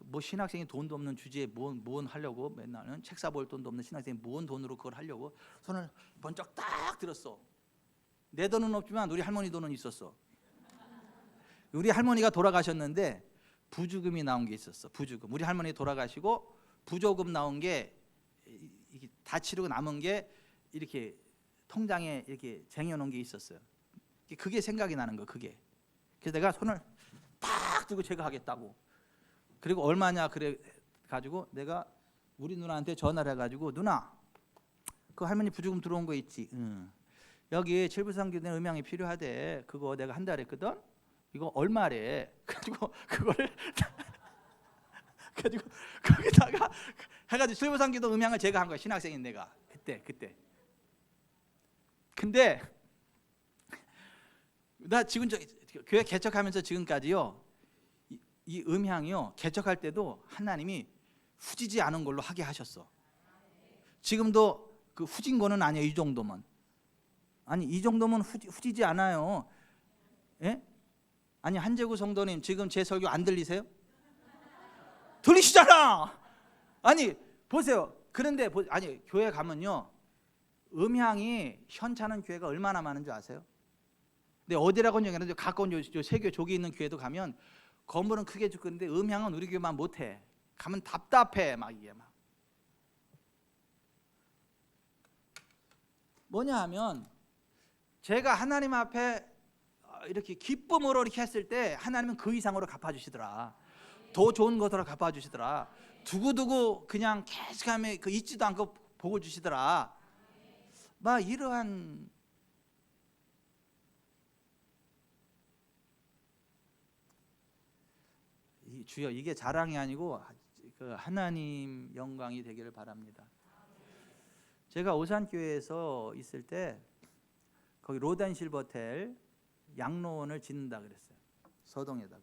뭐 신학생이 돈도 없는 주제에 뭔 하려고 맨날은 책 사볼 돈도 없는 신학생이 뭔 돈으로 그걸 하려고 손을 번쩍 딱 들었어. 내 돈은 없지만 우리 할머니 돈은 있었어. 우리 할머니가 돌아가셨는데 부주금이 나온 게 있었어. 부주금. 우리 할머니 돌아가시고 부조금 나온 게 다 치르고 남은 게 이렇게 통장에 이렇게 쟁여놓은 게 있었어요. 그게 생각이 나는 거. 그게. 그래서 내가 손을 딱 들고 제가 하겠다고. 그리고 얼마냐 그래 가지고 내가 우리 누나한테 전화를 해가지고 누나 그 할머니 부주금 들어온 거 있지? 응. 여기 칠부산교대 음향이 필요하대. 그거 내가 한다 그랬거든. 이거 얼마래? 가지고 그거를 가지고 거기다가 해가지고 칠부산교도 음향을 제가 한 거야. 신학생인 내가 그때. 근데 나 지금 교회 개척하면서 지금까지요. 이 음향이요 개척할 때도 하나님이 후지지 않은 걸로 하게 하셨어. 지금도 그 후진 거는 아니에요. 이 정도면. 아니 이 정도면 후지지 않아요. 예? 아니 한재구 성도님 지금 제 설교 안 들리세요? 들리시잖아. 아니 보세요. 그런데 아니 교회 가면요 음향이 현찮은 교회가 얼마나 많은 줄 아세요? 근데 어디라고는 얘기하는데 가까운 요 세교 조기 있는 교회도 가면 건물은 크게 짓는데 음향은 우리 교회만 못해. 가면 답답해 막 이게 막. 뭐냐 하면 제가 하나님 앞에 이렇게 기쁨으로 이렇게 했을 때 하나님은 그 이상으로 갚아주시더라. 더 좋은 것으로 갚아주시더라. 두고두고 그냥 계속하면 그 잊지도 않고 보고 주시더라. 막 이러한 주여 이게 자랑이 아니고 그 하나님 영광이 되기를 바랍니다. 제가 오산교회에서 있을 때 거기 로덴실버텔 양로원을 짓는다 그랬어요. 서동에다가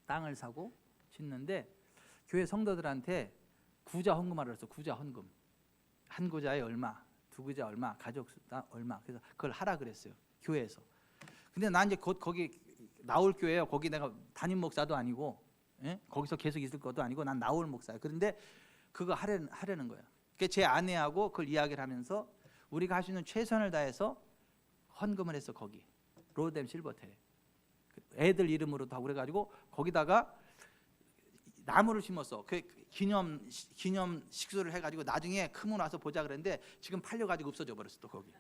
땅을 사고 짓는데 교회 성도들한테 구자 헌금하라 그랬어. 구자 헌금. 한 구자에 얼마, 두 구자 얼마, 가족 수당 얼마. 그래서 그걸 하라 그랬어요. 교회에서. 근데 난 이제 곧 거기 나올 교회예요. 거기 내가 담임 목사도 아니고, 예? 거기서 계속 있을 것도 아니고 난 나올 목사예요. 그런데 그거 하려는 거예요. 그러니까 제 아내하고 그걸 이야기를 하면서 우리가 할 수 있는 최선을 다해서 헌금을 했어. 거기 로뎀 실버텔에 애들 이름으로도 하고 그래가지고 거기다가 나무를 심었어. 그 기념 식수를 해가지고 나중에 크면 와서 보자 그랬는데 지금 팔려가지고 없어져 버렸어 또 거기.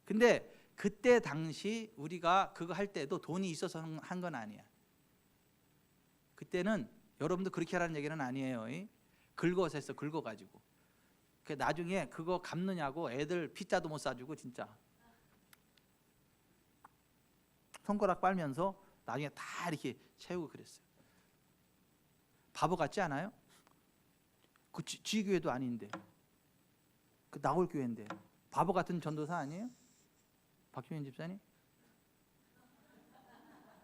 근데 그때 당시 우리가 그거 할 때도 돈이 있어서 한 건 아니야. 그때는 여러분도 그렇게 하라는 얘기는 아니에요. 긁어서 했어. 긁어가지고. 그 나중에 그거 갚느냐고 애들 피자도 못 사주고 진짜 손가락 빨면서 나중에 다 이렇게 채우고 그랬어요. 바보 같지 않아요? 그 지교회도 아닌데 그 나올 교회인데 바보 같은 전도사 아니에요? 박주민 집사님?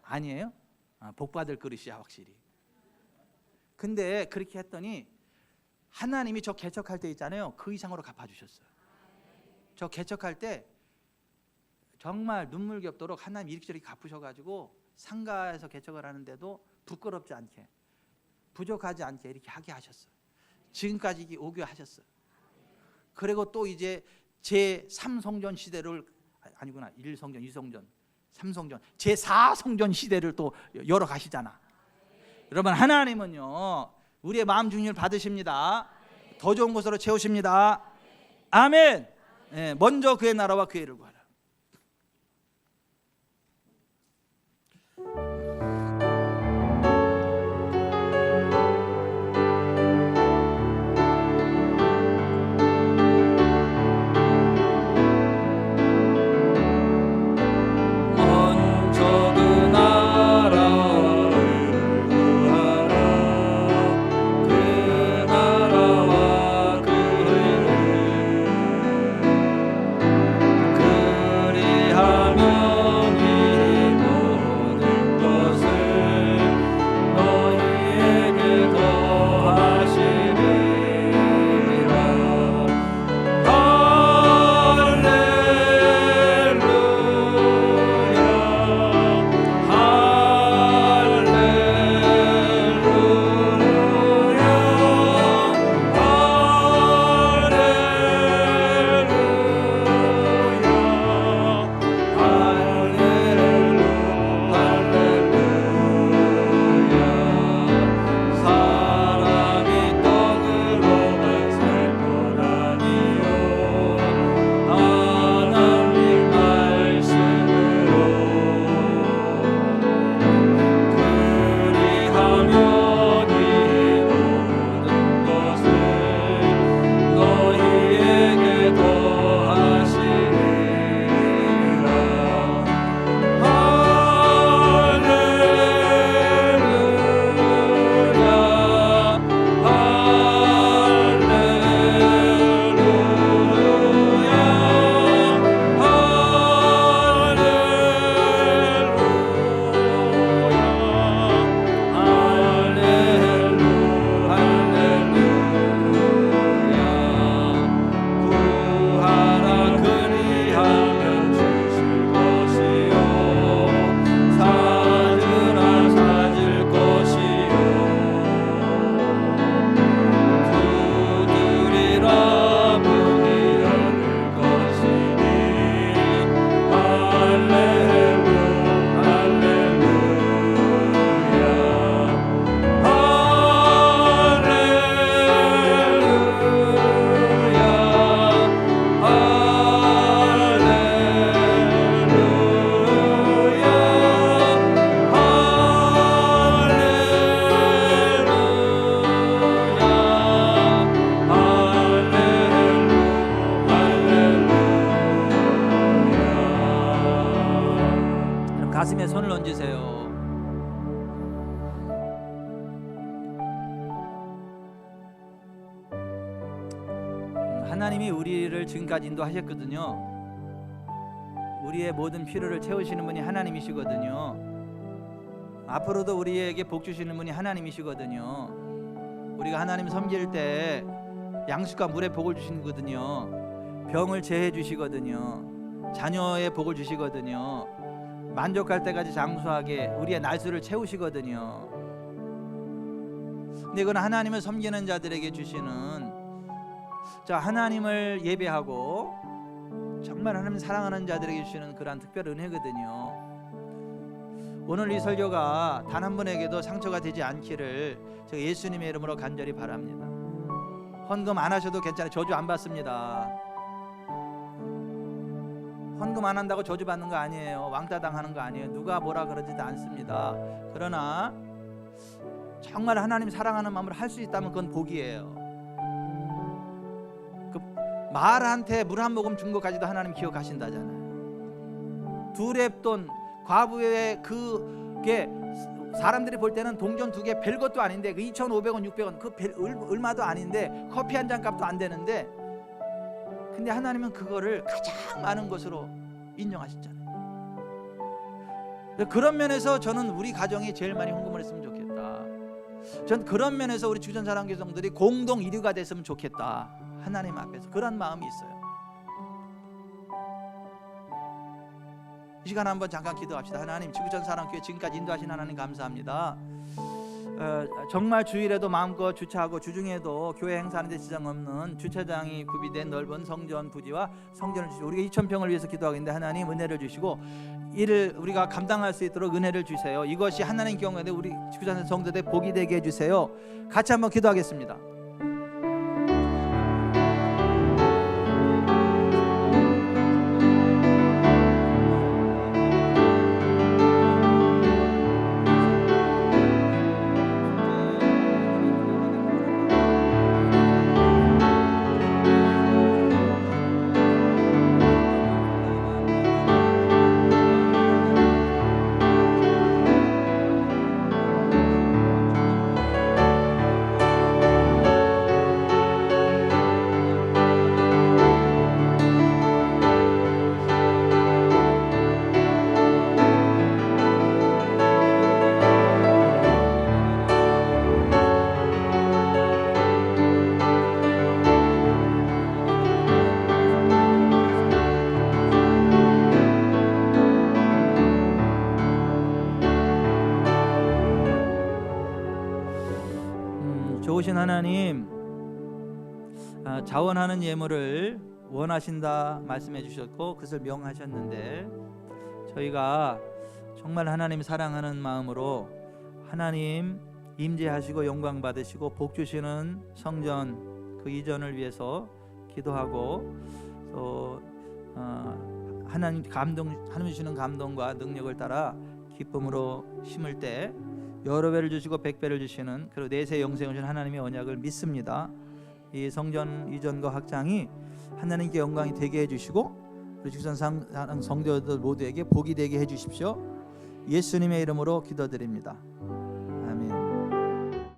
아니에요? 복 받을 그릇이야 확실히. 근데 그렇게 했더니 하나님이 저 개척할 때 있잖아요. 그 이상으로 갚아주셨어요. 저 개척할 때 정말 눈물겹도록 하나님 이렇게 갚으셔가지고 상가에서 개척을 하는데도 부끄럽지 않게 부족하지 않게 이렇게 하게 하셨어요. 지금까지 오게 하셨어요. 그리고 또 이제 제3성전 시대를 아니구나 1성전 2성전 3성전 제4성전 시대를 또 열어 가시잖아. 여러분 하나님은요 우리의 마음 중심을 받으십니다. 더 좋은 것으로 채우십니다. 아멘. 네, 먼저 그의 나라와 그의 일을 구하라. 그 하나님이 우리를 지금까지 인도하셨거든요. 우리의 모든 필요를 채우시는 분이 하나님이시거든요. 앞으로도 우리에게 복 주시는 분이 하나님이시거든요. 우리가 하나님 섬길 때 양식과 물의 복을 주시거든요. 병을 제해 주시거든요. 자녀의 복을 주시거든요. 만족할 때까지 장수하게 우리의 날수를 채우시거든요. 근데 이건 하나님을 섬기는 자들에게 주시는, 자, 하나님을 예배하고 정말 하나님 사랑하는 자들에게 주시는 그러한 특별 은혜거든요. 오늘 이 설교가 단 한 분에게도 상처가 되지 않기를 제가 예수님의 이름으로 간절히 바랍니다. 헌금 안 하셔도 괜찮아요. 저주 안 받습니다. 헌금 안 한다고 저주 받는 거 아니에요. 왕따 당하는 거 아니에요. 누가 뭐라 그러지도 않습니다. 그러나 정말 하나님 사랑하는 마음으로 할 수 있다면 그건 복이에요. 그 말한테 물 한 모금 준 것까지도 하나님 기억하신다잖아요. 두 랩돈 과부의 그게 사람들이 볼 때는 동전 2개 별것도 아닌데 그 2,500원 600원 그 얼마도 아닌데 커피 한 잔 값도 안 되는데, 근데 하나님은 그거를 가장 많은 것으로 인정하셨잖아요. 그런 면에서 저는 우리 가정이 제일 많이 헌금을 했으면 좋겠다. 전 그런 면에서 우리 주전사랑교성들이 공동 1위가 됐으면 좋겠다. 하나님 앞에서 그런 마음이 있어요. 이 시간 한번 잠깐 기도합시다. 하나님, 지구전사랑교회 지금까지 인도하신 하나님 감사합니다. 정말 주일에도 마음껏 주차하고 주중에도 교회 행사하는 데 지장 없는 주차장이 구비된 넓은 성전 부지와 성전을 주시고 우리가 2,000평을 위해서 기도하고 있는데 하나님 은혜를 주시고 이를 우리가 감당할 수 있도록 은혜를 주세요. 이것이 하나님 경우에 우리 지구전사 성도들의 복이 되게 해주세요. 같이 한번 기도하겠습니다. 좋으신 하나님, 자원하는 예물을 원하신다 말씀해 주셨고 그것을 명하셨는데, 저희가 정말 하나님 사랑하는 마음으로 하나님 임재하시고 영광 받으시고 복 주시는 성전 그 이전을 위해서 기도하고 또 하나님 주시는 감동과 능력을 따라 기쁨으로 심을 때 여러 배를 주시고 100배를 주시는, 그리고 내세 영생을 주시는 하나님의 언약을 믿습니다. 이 성전 이전과 확장이 하나님께 영광이 되게 해주시고 우리 지구전 성도들 모두에게 복이 되게 해주십시오. 예수님의 이름으로 기도드립니다.